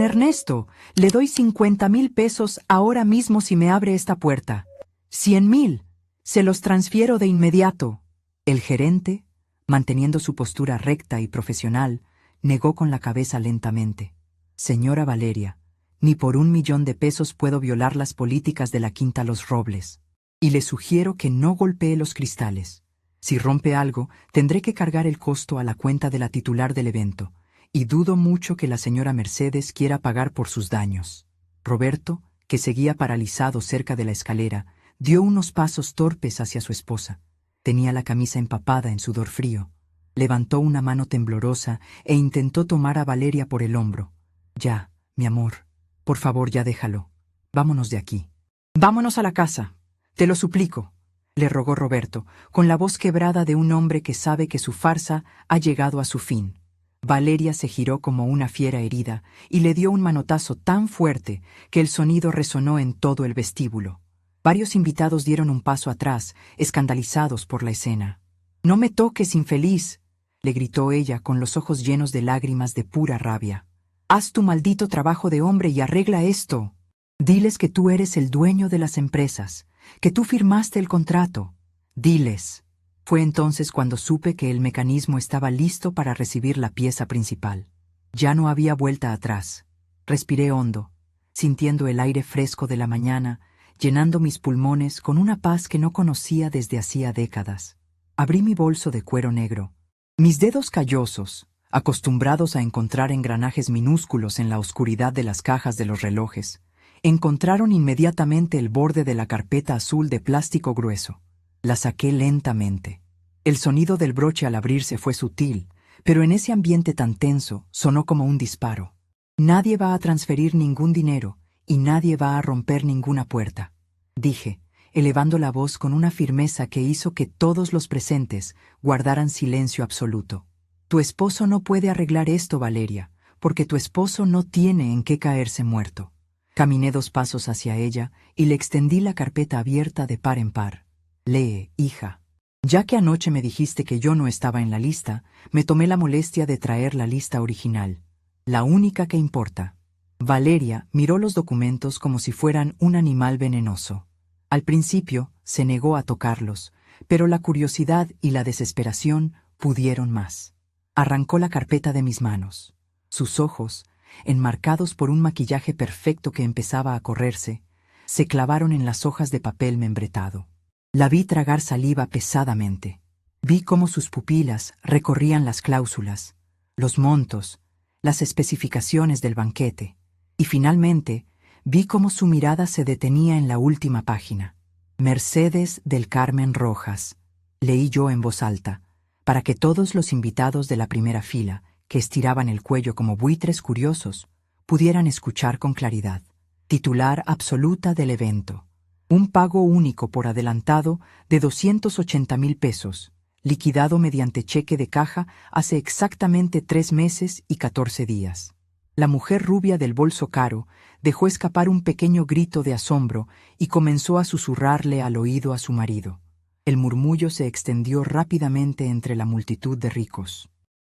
Ernesto, le doy 50,000 pesos ahora mismo si me abre esta puerta. 100,000. Se los transfiero de inmediato». El gerente, manteniendo su postura recta y profesional, negó con la cabeza lentamente. «Señora Valeria, ni por 1,000,000 de pesos puedo violar las políticas de la Quinta Los Robles. Y le sugiero que no golpee los cristales. Si rompe algo, tendré que cargar el costo a la cuenta de la titular del evento, y dudo mucho que la señora Mercedes quiera pagar por sus daños». Roberto, que seguía paralizado cerca de la escalera, dio unos pasos torpes hacia su esposa. Tenía la camisa empapada en sudor frío. Levantó una mano temblorosa e intentó tomar a Valeria por el hombro. «Ya, mi amor, por favor, ya déjalo. Vámonos de aquí». «Vámonos a la casa. Te lo suplico», le rogó Roberto, con la voz quebrada de un hombre que sabe que su farsa ha llegado a su fin. Valeria se giró como una fiera herida y le dio un manotazo tan fuerte que el sonido resonó en todo el vestíbulo. Varios invitados dieron un paso atrás, escandalizados por la escena. «No me toques, infeliz», le gritó ella con los ojos llenos de lágrimas de pura rabia. «Haz tu maldito trabajo de hombre y arregla esto. Diles que tú eres el dueño de las empresas, que tú firmaste el contrato. Diles». Fue entonces cuando supe que el mecanismo estaba listo para recibir la pieza principal. Ya no había vuelta atrás. Respiré hondo, sintiendo el aire fresco de la mañana, llenando mis pulmones con una paz que no conocía desde hacía décadas. Abrí mi bolso de cuero negro. Mis dedos callosos, acostumbrados a encontrar engranajes minúsculos en la oscuridad de las cajas de los relojes, encontraron inmediatamente el borde de la carpeta azul de plástico grueso. La saqué lentamente. El sonido del broche al abrirse fue sutil, pero en ese ambiente tan tenso sonó como un disparo. «Nadie va a transferir ningún dinero y nadie va a romper ninguna puerta», dije, elevando la voz con una firmeza que hizo que todos los presentes guardaran silencio absoluto. «Tu esposo no puede arreglar esto, Valeria, porque tu esposo no tiene en qué caerse muerto». Caminé 2 pasos hacia ella y le extendí la carpeta abierta de par en par. «Lee, hija. Ya que anoche me dijiste que yo no estaba en la lista, me tomé la molestia de traer la lista original, la única que importa». Valeria miró los documentos como si fueran un animal venenoso. Al principio se negó a tocarlos, pero la curiosidad y la desesperación pudieron más. Arrancó la carpeta de mis manos. Sus ojos, enmarcados por un maquillaje perfecto que empezaba a correrse, se clavaron en las hojas de papel membretado. La vi tragar saliva pesadamente. Vi cómo sus pupilas recorrían las cláusulas, los montos, las especificaciones del banquete, y finalmente vi cómo su mirada se detenía en la última página. «Mercedes del Carmen Rojas», leí yo en voz alta, para que todos los invitados de la primera fila, que estiraban el cuello como buitres curiosos, pudieran escuchar con claridad. Titular absoluta del evento. Un pago único por adelantado de 280,000 pesos, liquidado mediante cheque de caja hace exactamente 3 meses y 14 días. La mujer rubia del bolso caro dejó escapar un pequeño grito de asombro y comenzó a susurrarle al oído a su marido. El murmullo se extendió rápidamente entre la multitud de ricos.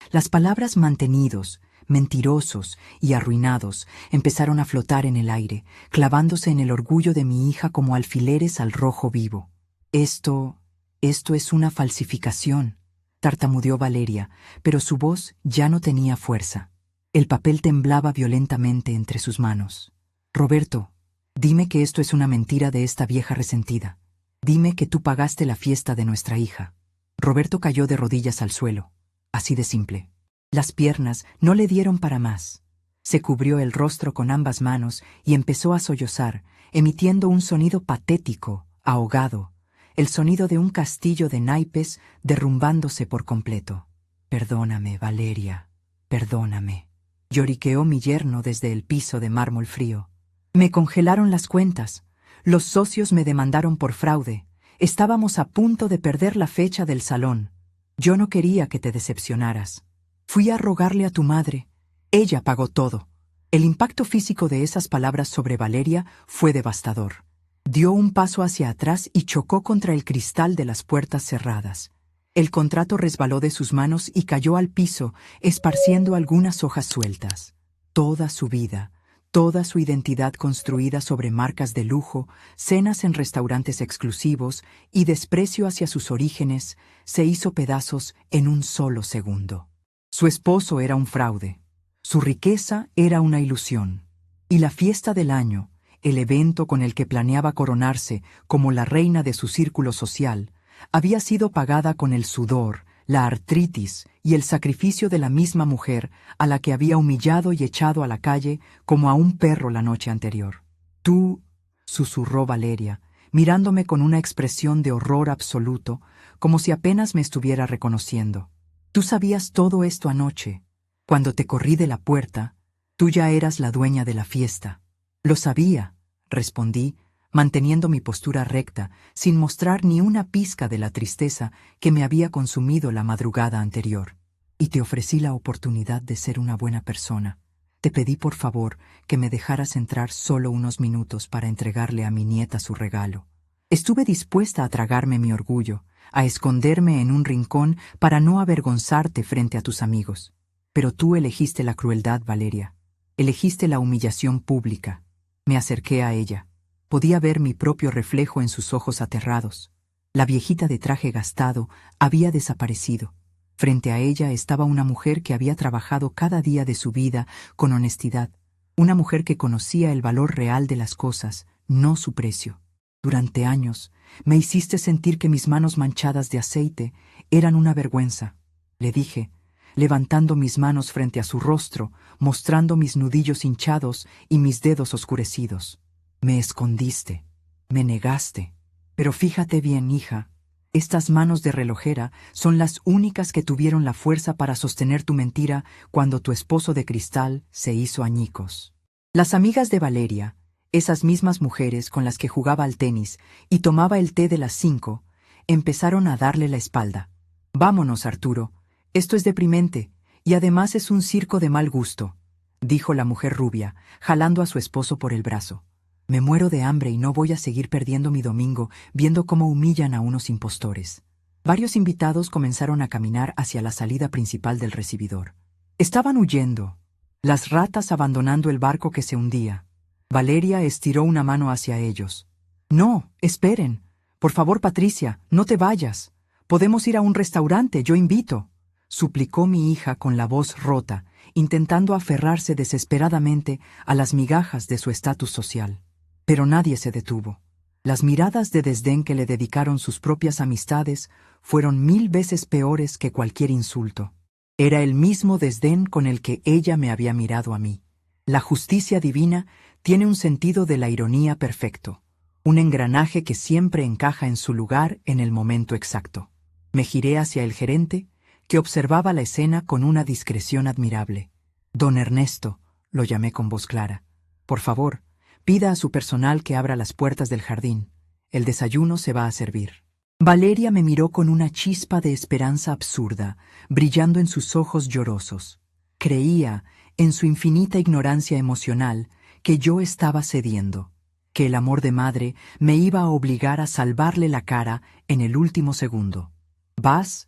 Las palabras mantenidos, mentirosos y arruinados empezaron a flotar en el aire, clavándose en el orgullo de mi hija como alfileres al rojo vivo. Esto es una falsificación», tartamudeó Valeria, pero su voz ya no tenía fuerza. El papel temblaba violentamente entre sus manos. «Roberto, dime que esto es una mentira de esta vieja resentida. Dime que tú pagaste la fiesta de nuestra hija». Roberto cayó de rodillas al suelo. Así de simple. Las piernas no le dieron para más. Se cubrió el rostro con ambas manos y empezó a sollozar, emitiendo un sonido patético, ahogado, el sonido de un castillo de naipes derrumbándose por completo. «Perdóname, Valeria, perdóname», lloriqueó mi yerno desde el piso de mármol frío. «Me congelaron las cuentas. Los socios me demandaron por fraude. Estábamos a punto de perder la fecha del salón. Yo no quería que te decepcionaras. Fui a rogarle a tu madre. Ella pagó todo. El impacto físico de esas palabras sobre Valeria fue devastador. Dio un paso hacia atrás y chocó contra el cristal de las puertas cerradas. El contrato resbaló de sus manos y cayó al piso, esparciendo algunas hojas sueltas. Toda su vida, toda su identidad construida sobre marcas de lujo, cenas en restaurantes exclusivos y desprecio hacia sus orígenes, se hizo pedazos en un solo segundo. Su esposo era un fraude. Su riqueza era una ilusión. Y la fiesta del año, el evento con el que planeaba coronarse como la reina de su círculo social, había sido pagada con el sudor, la artritis y el sacrificio de la misma mujer a la que había humillado y echado a la calle como a un perro la noche anterior. Tú, susurró Valeria, mirándome con una expresión de horror absoluto, como si apenas me estuviera reconociendo. Tú sabías todo esto anoche. Cuando te corrí de la puerta, tú ya eras la dueña de la fiesta. Lo sabía, respondí, manteniendo mi postura recta, sin mostrar ni una pizca de la tristeza que me había consumido la madrugada anterior. Y te ofrecí la oportunidad de ser una buena persona. Te pedí por favor que me dejaras entrar solo unos minutos para entregarle a mi nieta su regalo. Estuve dispuesta a tragarme mi orgullo, a esconderme en un rincón para no avergonzarte frente a tus amigos. Pero tú elegiste la crueldad, Valeria. Elegiste la humillación pública. Me acerqué a ella. Podía ver mi propio reflejo en sus ojos aterrados. La viejita de traje gastado había desaparecido. Frente a ella estaba una mujer que había trabajado cada día de su vida con honestidad, una mujer que conocía el valor real de las cosas, no su precio. Durante años me hiciste sentir que mis manos manchadas de aceite eran una vergüenza, le dije, levantando mis manos frente a su rostro, mostrando mis nudillos hinchados y mis dedos oscurecidos. Me escondiste, me negaste. Pero fíjate bien, hija, estas manos de relojera son las únicas que tuvieron la fuerza para sostener tu mentira cuando tu esposo de cristal se hizo añicos. Las amigas de Valeria, esas mismas mujeres con las que jugaba al tenis y tomaba el té de las 5, empezaron a darle la espalda. Vámonos, Arturo. Esto es deprimente, y además es un circo de mal gusto, dijo la mujer rubia, jalando a su esposo por el brazo. Me muero de hambre y no voy a seguir perdiendo mi domingo viendo cómo humillan a unos impostores. Varios invitados comenzaron a caminar hacia la salida principal del recibidor. Estaban huyendo, las ratas abandonando el barco que se hundía. Valeria estiró una mano hacia ellos. No, esperen. Por favor, Patricia, no te vayas. Podemos ir a un restaurante, yo invito, suplicó mi hija con la voz rota, intentando aferrarse desesperadamente a las migajas de su estatus social. Pero nadie se detuvo. Las miradas de desdén que le dedicaron sus propias amistades fueron 1000 veces peores que cualquier insulto. Era el mismo desdén con el que ella me había mirado a mí. La justicia divina tiene un sentido de la ironía perfecto, un engranaje que siempre encaja en su lugar en el momento exacto. Me giré hacia el gerente, que observaba la escena con una discreción admirable. Don Ernesto, lo llamé con voz clara. Por favor, pida a su personal que abra las puertas del jardín. El desayuno se va a servir. Valeria me miró con una chispa de esperanza absurda, brillando en sus ojos llorosos. Creía, en su infinita ignorancia emocional, que yo estaba cediendo, que el amor de madre me iba a obligar a salvarle la cara en el último segundo. ¿Vas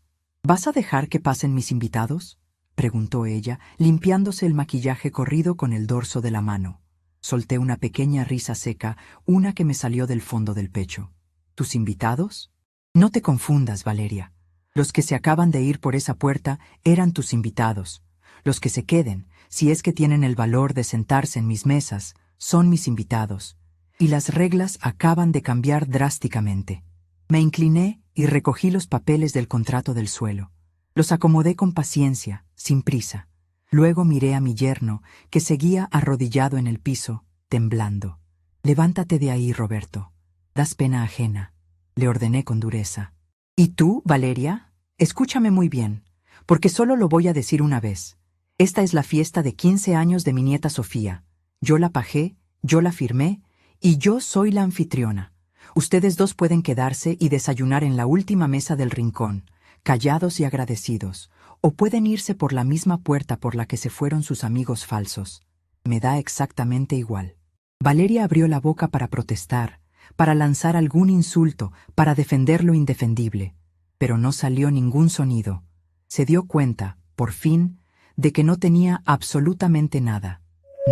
a dejar que pasen mis invitados?, preguntó ella, limpiándose el maquillaje corrido con el dorso de la mano. Solté una pequeña risa seca, una que me salió del fondo del pecho. ¿Tus invitados? No te confundas, Valeria. Los que se acaban de ir por esa puerta eran tus invitados. Los que se queden, si es que tienen el valor de sentarse en mis mesas, son mis invitados. Y las reglas acaban de cambiar drásticamente. Me incliné y recogí los papeles del contrato del suelo. Los acomodé con paciencia, sin prisa. Luego miré a mi yerno, que seguía arrodillado en el piso, temblando. «Levántate de ahí, Roberto. Das pena ajena», le ordené con dureza. «¿Y tú, Valeria? Escúchame muy bien, porque solo lo voy a decir una vez. Esta es la fiesta de 15 años de mi nieta Sofía. Yo la pagé, yo la firmé, y yo soy la anfitriona. Ustedes dos pueden quedarse y desayunar en la última mesa del rincón. callados y agradecidos, o pueden irse por la misma puerta por la que se fueron sus amigos falsos. Me da exactamente igual. Valeria abrió la boca para protestar, para lanzar algún insulto, para defender lo indefendible, pero no salió ningún sonido. Se dio cuenta, por fin, de que no tenía absolutamente nada.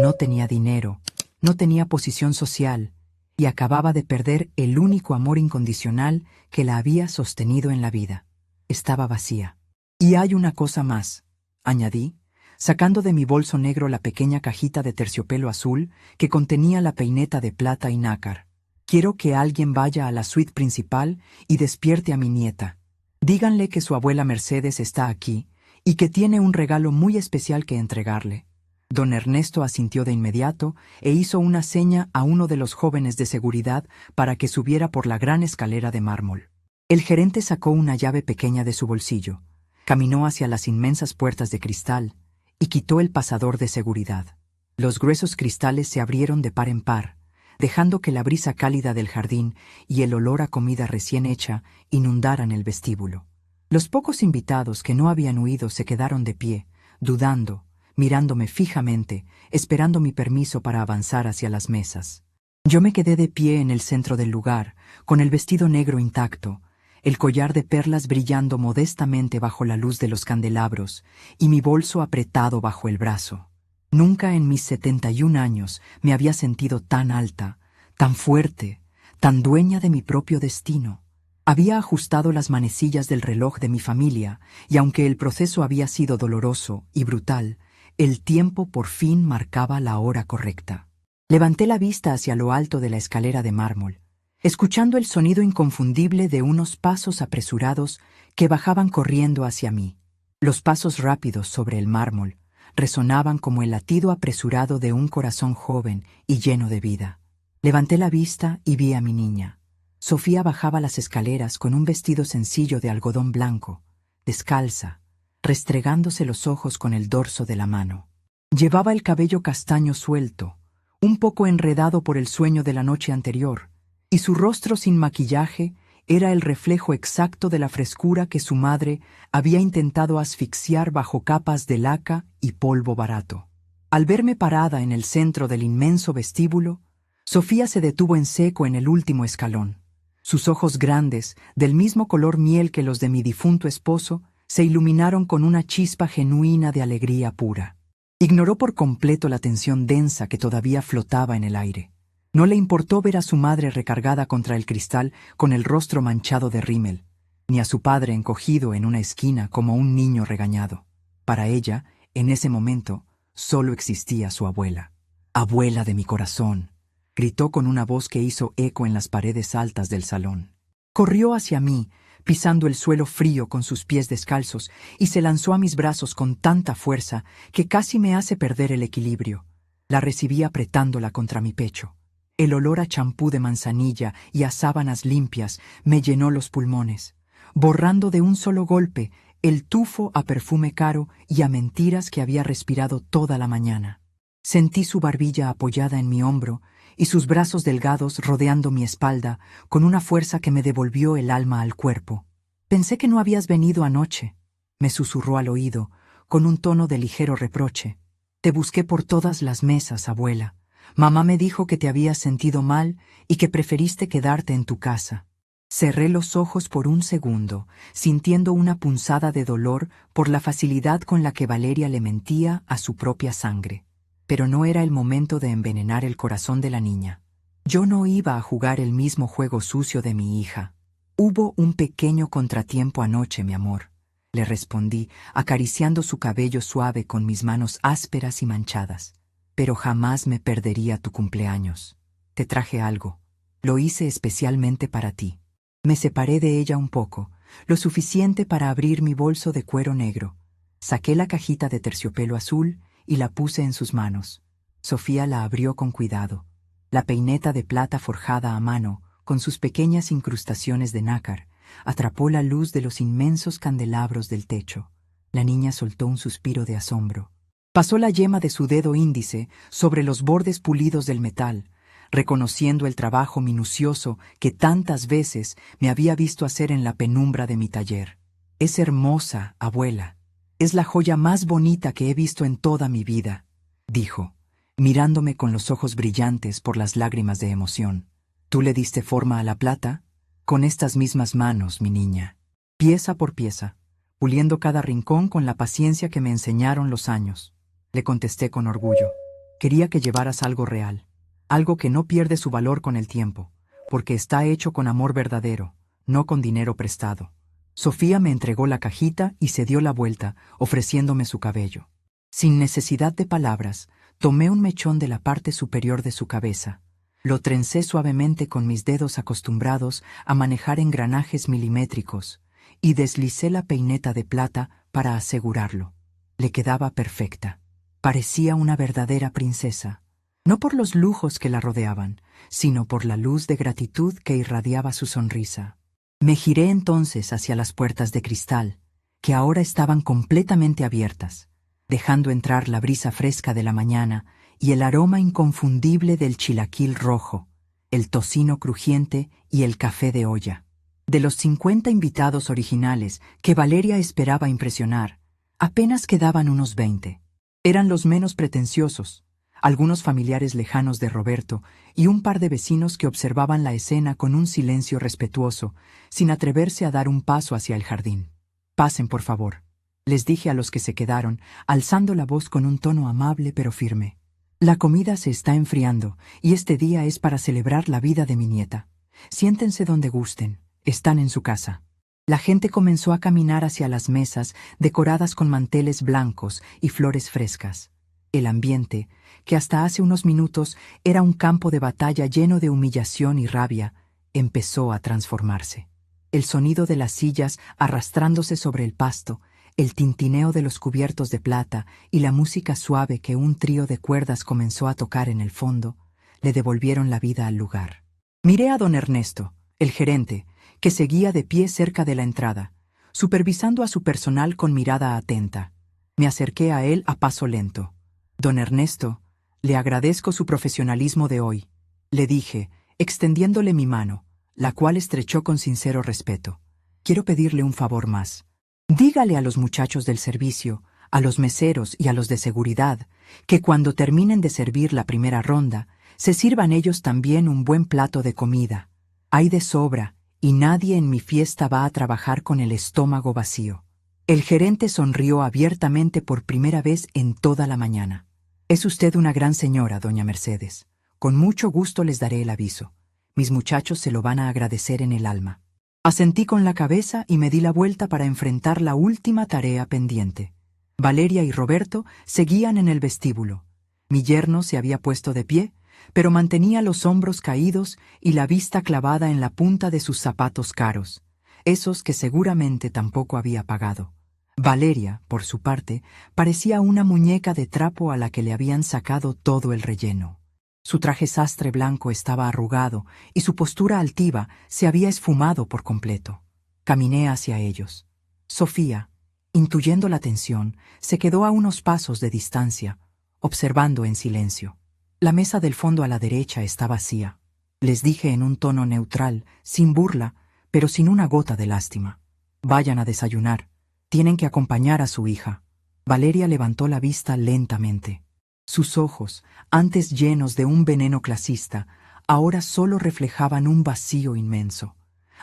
No tenía dinero, no tenía posición social, y acababa de perder el único amor incondicional que la había sostenido en la vida. Estaba vacía. «Y hay una cosa más», añadí, sacando de mi bolso negro la pequeña cajita de terciopelo azul que contenía la peineta de plata y nácar. «Quiero que alguien vaya a la suite principal y despierte a mi nieta. Díganle que su abuela Mercedes está aquí y que tiene un regalo muy especial que entregarle». Don Ernesto asintió de inmediato e hizo una seña a uno de los jóvenes de seguridad para que subiera por la gran escalera de mármol. El gerente sacó una llave pequeña de su bolsillo, caminó hacia las inmensas puertas de cristal y quitó el pasador de seguridad. Los gruesos cristales se abrieron de par en par, dejando que la brisa cálida del jardín y el olor a comida recién hecha inundaran el vestíbulo. Los pocos invitados que no habían huido se quedaron de pie, dudando, mirándome fijamente, esperando mi permiso para avanzar hacia las mesas. Yo me quedé de pie en el centro del lugar, con el vestido negro intacto, el collar de perlas brillando modestamente bajo la luz de los candelabros y mi bolso apretado bajo el brazo. Nunca en mis 71 años me había sentido tan alta, tan fuerte, tan dueña de mi propio destino. Había ajustado las manecillas del reloj de mi familia y aunque el proceso había sido doloroso y brutal, el tiempo por fin marcaba la hora correcta. Levanté la vista hacia lo alto de la escalera de mármol, escuchando el sonido inconfundible de unos pasos apresurados que bajaban corriendo hacia mí. Los pasos rápidos sobre el mármol resonaban como el latido apresurado de un corazón joven y lleno de vida. Levanté la vista y vi a mi niña. Sofía bajaba las escaleras con un vestido sencillo de algodón blanco, descalza, restregándose los ojos con el dorso de la mano. Llevaba el cabello castaño suelto, un poco enredado por el sueño de la noche anterior, y su rostro sin maquillaje era el reflejo exacto de la frescura que su madre había intentado asfixiar bajo capas de laca y polvo barato. Al verme parada en el centro del inmenso vestíbulo, Sofía se detuvo en seco en el último escalón. Sus ojos grandes, del mismo color miel que los de mi difunto esposo, se iluminaron con una chispa genuina de alegría pura. Ignoró por completo la tensión densa que todavía flotaba en el aire. No le importó ver a su madre recargada contra el cristal con el rostro manchado de rímel, ni a su padre encogido en una esquina como un niño regañado. Para ella, en ese momento, solo existía su abuela. «Abuela de mi corazón», gritó con una voz que hizo eco en las paredes altas del salón. Corrió hacia mí, pisando el suelo frío con sus pies descalzos, y se lanzó a mis brazos con tanta fuerza que casi me hace perder el equilibrio. La recibí apretándola contra mi pecho. El olor a champú de manzanilla y a sábanas limpias me llenó los pulmones, borrando de un solo golpe el tufo a perfume caro y a mentiras que había respirado toda la mañana. Sentí su barbilla apoyada en mi hombro y sus brazos delgados rodeando mi espalda con una fuerza que me devolvió el alma al cuerpo. «Pensé que no habías venido anoche», me susurró al oído, con un tono de ligero reproche. «Te busqué por todas las mesas, abuela. Mamá me dijo que te habías sentido mal y que preferiste quedarte en tu casa». Cerré los ojos por un segundo, sintiendo una punzada de dolor por la facilidad con la que Valeria le mentía a su propia sangre. Pero no era el momento de envenenar el corazón de la niña. Yo no iba a jugar el mismo juego sucio de mi hija. «Hubo un pequeño contratiempo anoche, mi amor», le respondí, acariciando su cabello suave con mis manos ásperas y manchadas. «Pero jamás me perdería tu cumpleaños. Te traje algo. Lo hice especialmente para ti». Me separé de ella un poco, lo suficiente para abrir mi bolso de cuero negro. Saqué la cajita de terciopelo azul y la puse en sus manos. Sofía la abrió con cuidado. La peineta de plata forjada a mano, con sus pequeñas incrustaciones de nácar, atrapó la luz de los inmensos candelabros del techo. La niña soltó un suspiro de asombro. Pasó la yema de su dedo índice sobre los bordes pulidos del metal, reconociendo el trabajo minucioso que tantas veces me había visto hacer en la penumbra de mi taller. Es hermosa, abuela. Es la joya más bonita que he visto en toda mi vida, dijo, mirándome con los ojos brillantes por las lágrimas de emoción. ¿Tú le diste forma a la plata? Con estas mismas manos, mi niña. Pieza por pieza, puliendo cada rincón con la paciencia que me enseñaron los años. Le contesté con orgullo. Quería que llevaras algo real, algo que no pierde su valor con el tiempo, porque está hecho con amor verdadero, no con dinero prestado. Sofía me entregó la cajita y se dio la vuelta, ofreciéndome su cabello. Sin necesidad de palabras, tomé un mechón de la parte superior de su cabeza. Lo trencé suavemente con mis dedos acostumbrados a manejar engranajes milimétricos y deslicé la peineta de plata para asegurarlo. Le quedaba perfecta. Parecía una verdadera princesa, no por los lujos que la rodeaban, sino por la luz de gratitud que irradiaba su sonrisa. Me giré entonces hacia las puertas de cristal, que ahora estaban completamente abiertas, dejando entrar la brisa fresca de la mañana y el aroma inconfundible del chilaquil rojo, el tocino crujiente y el café de olla. De los 50 invitados originales que Valeria esperaba impresionar, apenas quedaban unos 20. Eran los menos pretenciosos, algunos familiares lejanos de Roberto y un par de vecinos que observaban la escena con un silencio respetuoso, sin atreverse a dar un paso hacia el jardín. «Pasen, por favor», les dije a los que se quedaron, alzando la voz con un tono amable pero firme. «La comida se está enfriando y este día es para celebrar la vida de mi nieta. Siéntense donde gusten, están en su casa». La gente comenzó a caminar hacia las mesas decoradas con manteles blancos y flores frescas. El ambiente, que hasta hace unos minutos era un campo de batalla lleno de humillación y rabia, empezó a transformarse. El sonido de las sillas arrastrándose sobre el pasto, el tintineo de los cubiertos de plata y la música suave que un trío de cuerdas comenzó a tocar en el fondo, le devolvieron la vida al lugar. Miré a don Ernesto, el gerente, que seguía de pie cerca de la entrada, supervisando a su personal con mirada atenta. Me acerqué a él a paso lento. «Don Ernesto, le agradezco su profesionalismo de hoy», le dije, extendiéndole mi mano, la cual estrechó con sincero respeto. «Quiero pedirle un favor más. Dígale a los muchachos del servicio, a los meseros y a los de seguridad, que cuando terminen de servir la primera ronda, se sirvan ellos también un buen plato de comida. Hay de sobra, y nadie en mi fiesta va a trabajar con el estómago vacío». El gerente sonrió abiertamente por primera vez en toda la mañana. «Es usted una gran señora, doña Mercedes. Con mucho gusto les daré el aviso. Mis muchachos se lo van a agradecer en el alma». Asentí con la cabeza y me di la vuelta para enfrentar la última tarea pendiente. Valeria y Roberto seguían en el vestíbulo. Mi yerno se había puesto de pie, pero mantenía los hombros caídos y la vista clavada en la punta de sus zapatos caros, esos que seguramente tampoco había pagado. Valeria, por su parte, parecía una muñeca de trapo a la que le habían sacado todo el relleno. Su traje sastre blanco estaba arrugado y su postura altiva se había esfumado por completo. Caminé hacia ellos. Sofía, intuyendo la tensión, se quedó a unos pasos de distancia, observando en silencio. La mesa del fondo a la derecha está vacía. Les dije en un tono neutral, sin burla, pero sin una gota de lástima. «Vayan a desayunar. Tienen que acompañar a su hija». Valeria levantó la vista lentamente. Sus ojos, antes llenos de un veneno clasista, ahora solo reflejaban un vacío inmenso.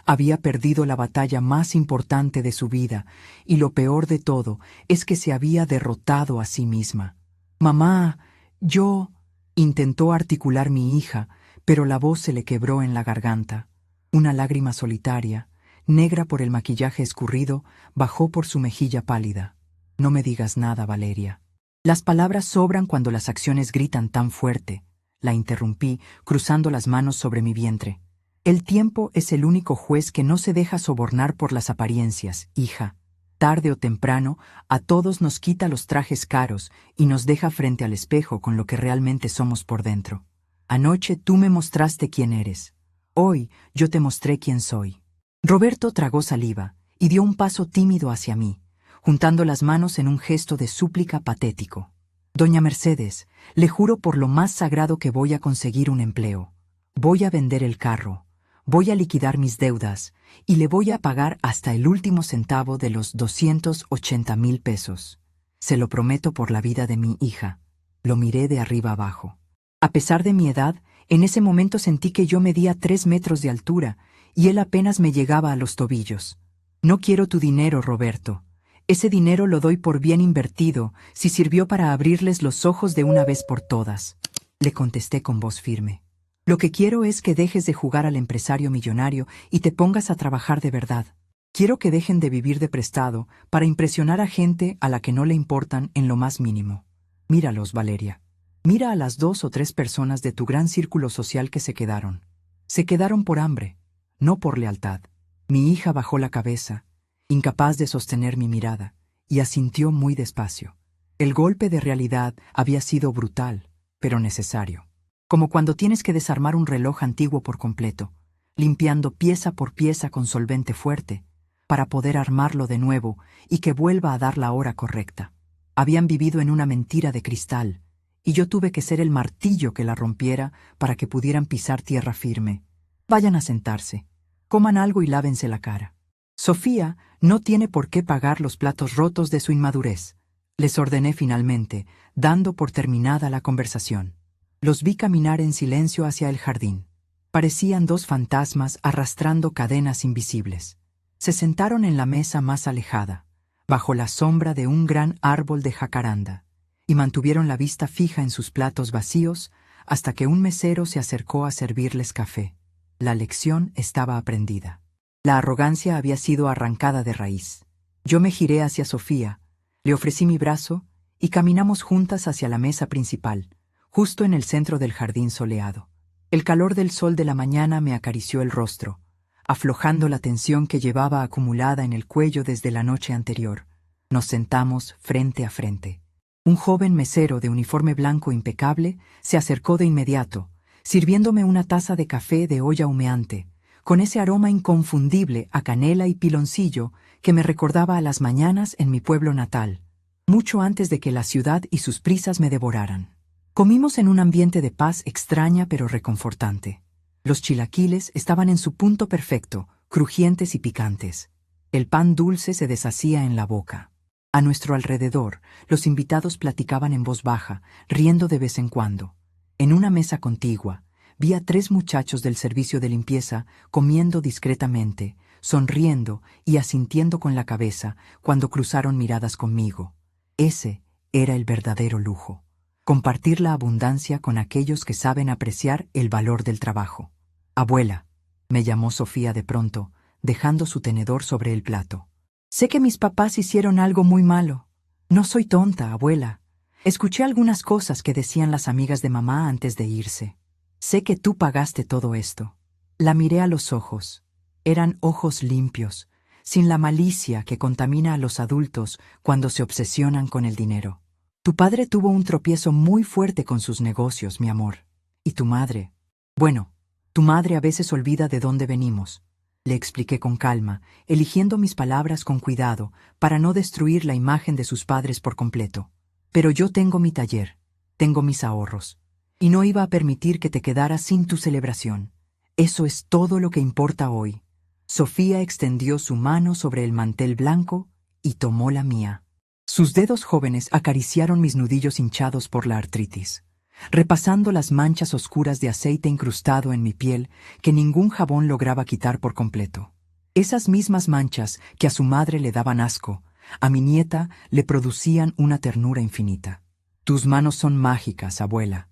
Había perdido la batalla más importante de su vida, y lo peor de todo es que se había derrotado a sí misma. «Mamá, yo…» intentó articular mi hija, pero la voz se le quebró en la garganta. Una lágrima solitaria, negra por el maquillaje escurrido, bajó por su mejilla pálida. «No me digas nada, Valeria. Las palabras sobran cuando las acciones gritan tan fuerte», la interrumpí, cruzando las manos sobre mi vientre. «El tiempo es el único juez que no se deja sobornar por las apariencias, hija. Tarde o temprano, a todos nos quita los trajes caros y nos deja frente al espejo con lo que realmente somos por dentro. Anoche tú me mostraste quién eres. Hoy yo te mostré quién soy». Roberto tragó saliva y dio un paso tímido hacia mí, juntando las manos en un gesto de súplica patético. «Doña Mercedes, le juro por lo más sagrado que voy a conseguir un empleo. Voy a vender el carro. Voy a liquidar mis deudas y le voy a pagar hasta el último centavo de los 280,000 pesos. Se lo prometo por la vida de mi hija. Lo miré de arriba abajo. A pesar de mi edad, en ese momento sentí que yo medía 3 metros de altura y él apenas me llegaba a los tobillos. No quiero tu dinero, Roberto. Ese dinero lo doy por bien invertido, si sirvió para abrirles los ojos de una vez por todas. Le contesté con voz firme. Lo que quiero es que dejes de jugar al empresario millonario y te pongas a trabajar de verdad. Quiero que dejen de vivir de prestado para impresionar a gente a la que no le importan en lo más mínimo. Míralos, Valeria. Mira a las 2 o 3 personas de tu gran círculo social que se quedaron. Se quedaron por hambre, no por lealtad. Mi hija bajó la cabeza, incapaz de sostener mi mirada, y asintió muy despacio. El golpe de realidad había sido brutal, pero necesario. Como cuando tienes que desarmar un reloj antiguo por completo, limpiando pieza por pieza con solvente fuerte, para poder armarlo de nuevo y que vuelva a dar la hora correcta. Habían vivido en una mentira de cristal, y yo tuve que ser el martillo que la rompiera para que pudieran pisar tierra firme. Vayan a sentarse, coman algo y lávense la cara. Sofía no tiene por qué pagar los platos rotos de su inmadurez, les ordené finalmente, dando por terminada la conversación. Los vi caminar en silencio hacia el jardín. Parecían 2 fantasmas arrastrando cadenas invisibles. Se sentaron en la mesa más alejada, bajo la sombra de un gran árbol de jacaranda, y mantuvieron la vista fija en sus platos vacíos hasta que un mesero se acercó a servirles café. La lección estaba aprendida. La arrogancia había sido arrancada de raíz. Yo me giré hacia Sofía, le ofrecí mi brazo y caminamos juntas hacia la mesa principal, justo en el centro del jardín soleado. El calor del sol de la mañana me acarició el rostro, aflojando la tensión que llevaba acumulada en el cuello desde la noche anterior. Nos sentamos frente a frente. Un joven mesero de uniforme blanco impecable se acercó de inmediato, sirviéndome una taza de café de olla humeante, con ese aroma inconfundible a canela y piloncillo que me recordaba a las mañanas en mi pueblo natal, mucho antes de que la ciudad y sus prisas me devoraran. Comimos en un ambiente de paz extraña pero reconfortante. Los chilaquiles estaban en su punto perfecto, crujientes y picantes. El pan dulce se deshacía en la boca. A nuestro alrededor, los invitados platicaban en voz baja, riendo de vez en cuando. En una mesa contigua, vi a 3 muchachos del servicio de limpieza comiendo discretamente, sonriendo y asintiendo con la cabeza cuando cruzaron miradas conmigo. Ese era el verdadero lujo. Compartir la abundancia con aquellos que saben apreciar el valor del trabajo. Abuela, me llamó Sofía de pronto, dejando su tenedor sobre el plato. Sé que mis papás hicieron algo muy malo. No soy tonta, abuela. Escuché algunas cosas que decían las amigas de mamá antes de irse. Sé que tú pagaste todo esto. La miré a los ojos. Eran ojos limpios, sin la malicia que contamina a los adultos cuando se obsesionan con el dinero. Tu padre tuvo un tropiezo muy fuerte con sus negocios, mi amor. ¿Y tu madre? Bueno, tu madre a veces olvida de dónde venimos. Le expliqué con calma, eligiendo mis palabras con cuidado para no destruir la imagen de sus padres por completo. Pero yo tengo mi taller, tengo mis ahorros, y no iba a permitir que te quedaras sin tu celebración. Eso es todo lo que importa hoy. Sofía extendió su mano sobre el mantel blanco y tomó la mía. Sus dedos jóvenes acariciaron mis nudillos hinchados por la artritis, repasando las manchas oscuras de aceite incrustado en mi piel que ningún jabón lograba quitar por completo. Esas mismas manchas que a su madre le daban asco, a mi nieta le producían una ternura infinita. Tus manos son mágicas, abuela.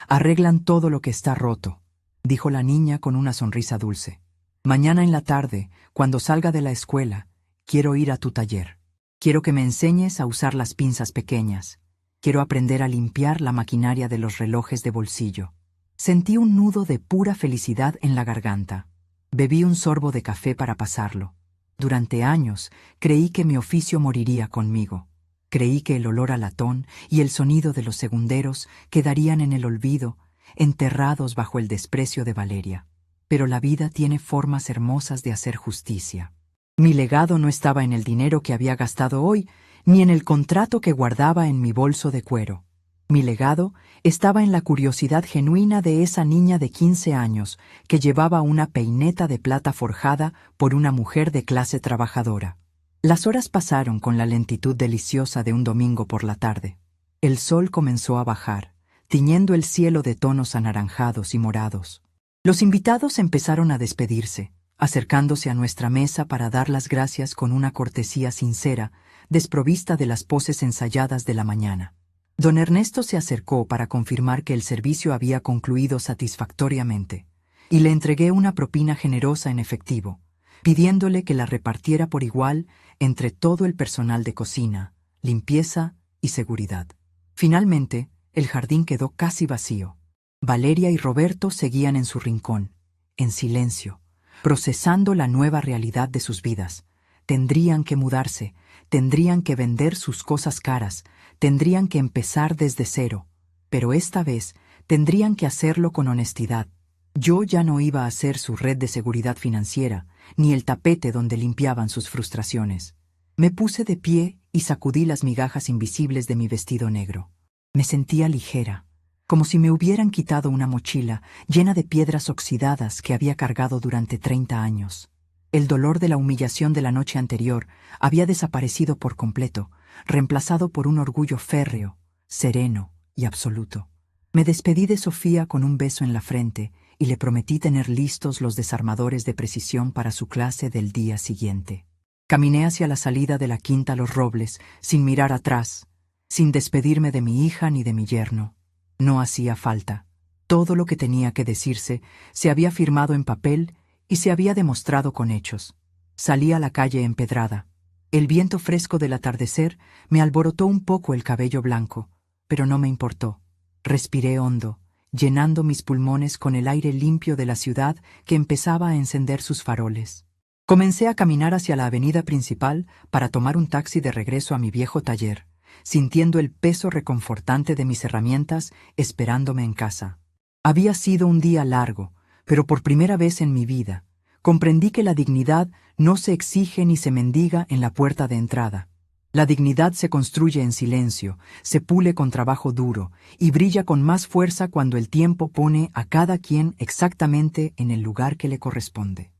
Arreglan todo lo que está roto, dijo la niña con una sonrisa dulce. Mañana en la tarde, cuando salga de la escuela, quiero ir a tu taller. Quiero que me enseñes a usar las pinzas pequeñas. Quiero aprender a limpiar la maquinaria de los relojes de bolsillo. Sentí un nudo de pura felicidad en la garganta. Bebí un sorbo de café para pasarlo. Durante años creí que mi oficio moriría conmigo. Creí que el olor a latón y el sonido de los segunderos quedarían en el olvido, enterrados bajo el desprecio de Valeria. Pero la vida tiene formas hermosas de hacer justicia. Mi legado no estaba en el dinero que había gastado hoy, ni en el contrato que guardaba en mi bolso de cuero. Mi legado estaba en la curiosidad genuina de esa niña de 15 años que llevaba una peineta de plata forjada por una mujer de clase trabajadora. Las horas pasaron con la lentitud deliciosa de un domingo por la tarde. El sol comenzó a bajar, tiñendo el cielo de tonos anaranjados y morados. Los invitados empezaron a despedirse, acercándose a nuestra mesa para dar las gracias con una cortesía sincera, desprovista de las poses ensayadas de la mañana. Don Ernesto se acercó para confirmar que el servicio había concluido satisfactoriamente, y le entregué una propina generosa en efectivo, pidiéndole que la repartiera por igual entre todo el personal de cocina, limpieza y seguridad. Finalmente, el jardín quedó casi vacío. Valeria y Roberto seguían en su rincón, en silencio, procesando la nueva realidad de sus vidas. Tendrían que mudarse, tendrían que vender sus cosas caras, tendrían que empezar desde cero, pero esta vez tendrían que hacerlo con honestidad. Yo ya no iba a ser su red de seguridad financiera, ni el tapete donde limpiaban sus frustraciones. Me puse de pie y sacudí las migajas invisibles de mi vestido negro. Me sentía ligera, como si me hubieran quitado una mochila llena de piedras oxidadas que había cargado durante 30 años. El dolor de la humillación de la noche anterior había desaparecido por completo, reemplazado por un orgullo férreo, sereno y absoluto. Me despedí de Sofía con un beso en la frente y le prometí tener listos los desarmadores de precisión para su clase del día siguiente. Caminé hacia la salida de la quinta Los Robles, sin mirar atrás, sin despedirme de mi hija ni de mi yerno. No hacía falta. Todo lo que tenía que decirse se había firmado en papel y se había demostrado con hechos. Salí a la calle empedrada. El viento fresco del atardecer me alborotó un poco el cabello blanco, pero no me importó. Respiré hondo, llenando mis pulmones con el aire limpio de la ciudad que empezaba a encender sus faroles. Comencé a caminar hacia la avenida principal para tomar un taxi de regreso a mi viejo taller, sintiendo el peso reconfortante de mis herramientas esperándome en casa. Había sido un día largo, pero por primera vez en mi vida, comprendí que la dignidad no se exige ni se mendiga en la puerta de entrada. La dignidad se construye en silencio, se pule con trabajo duro y brilla con más fuerza cuando el tiempo pone a cada quien exactamente en el lugar que le corresponde.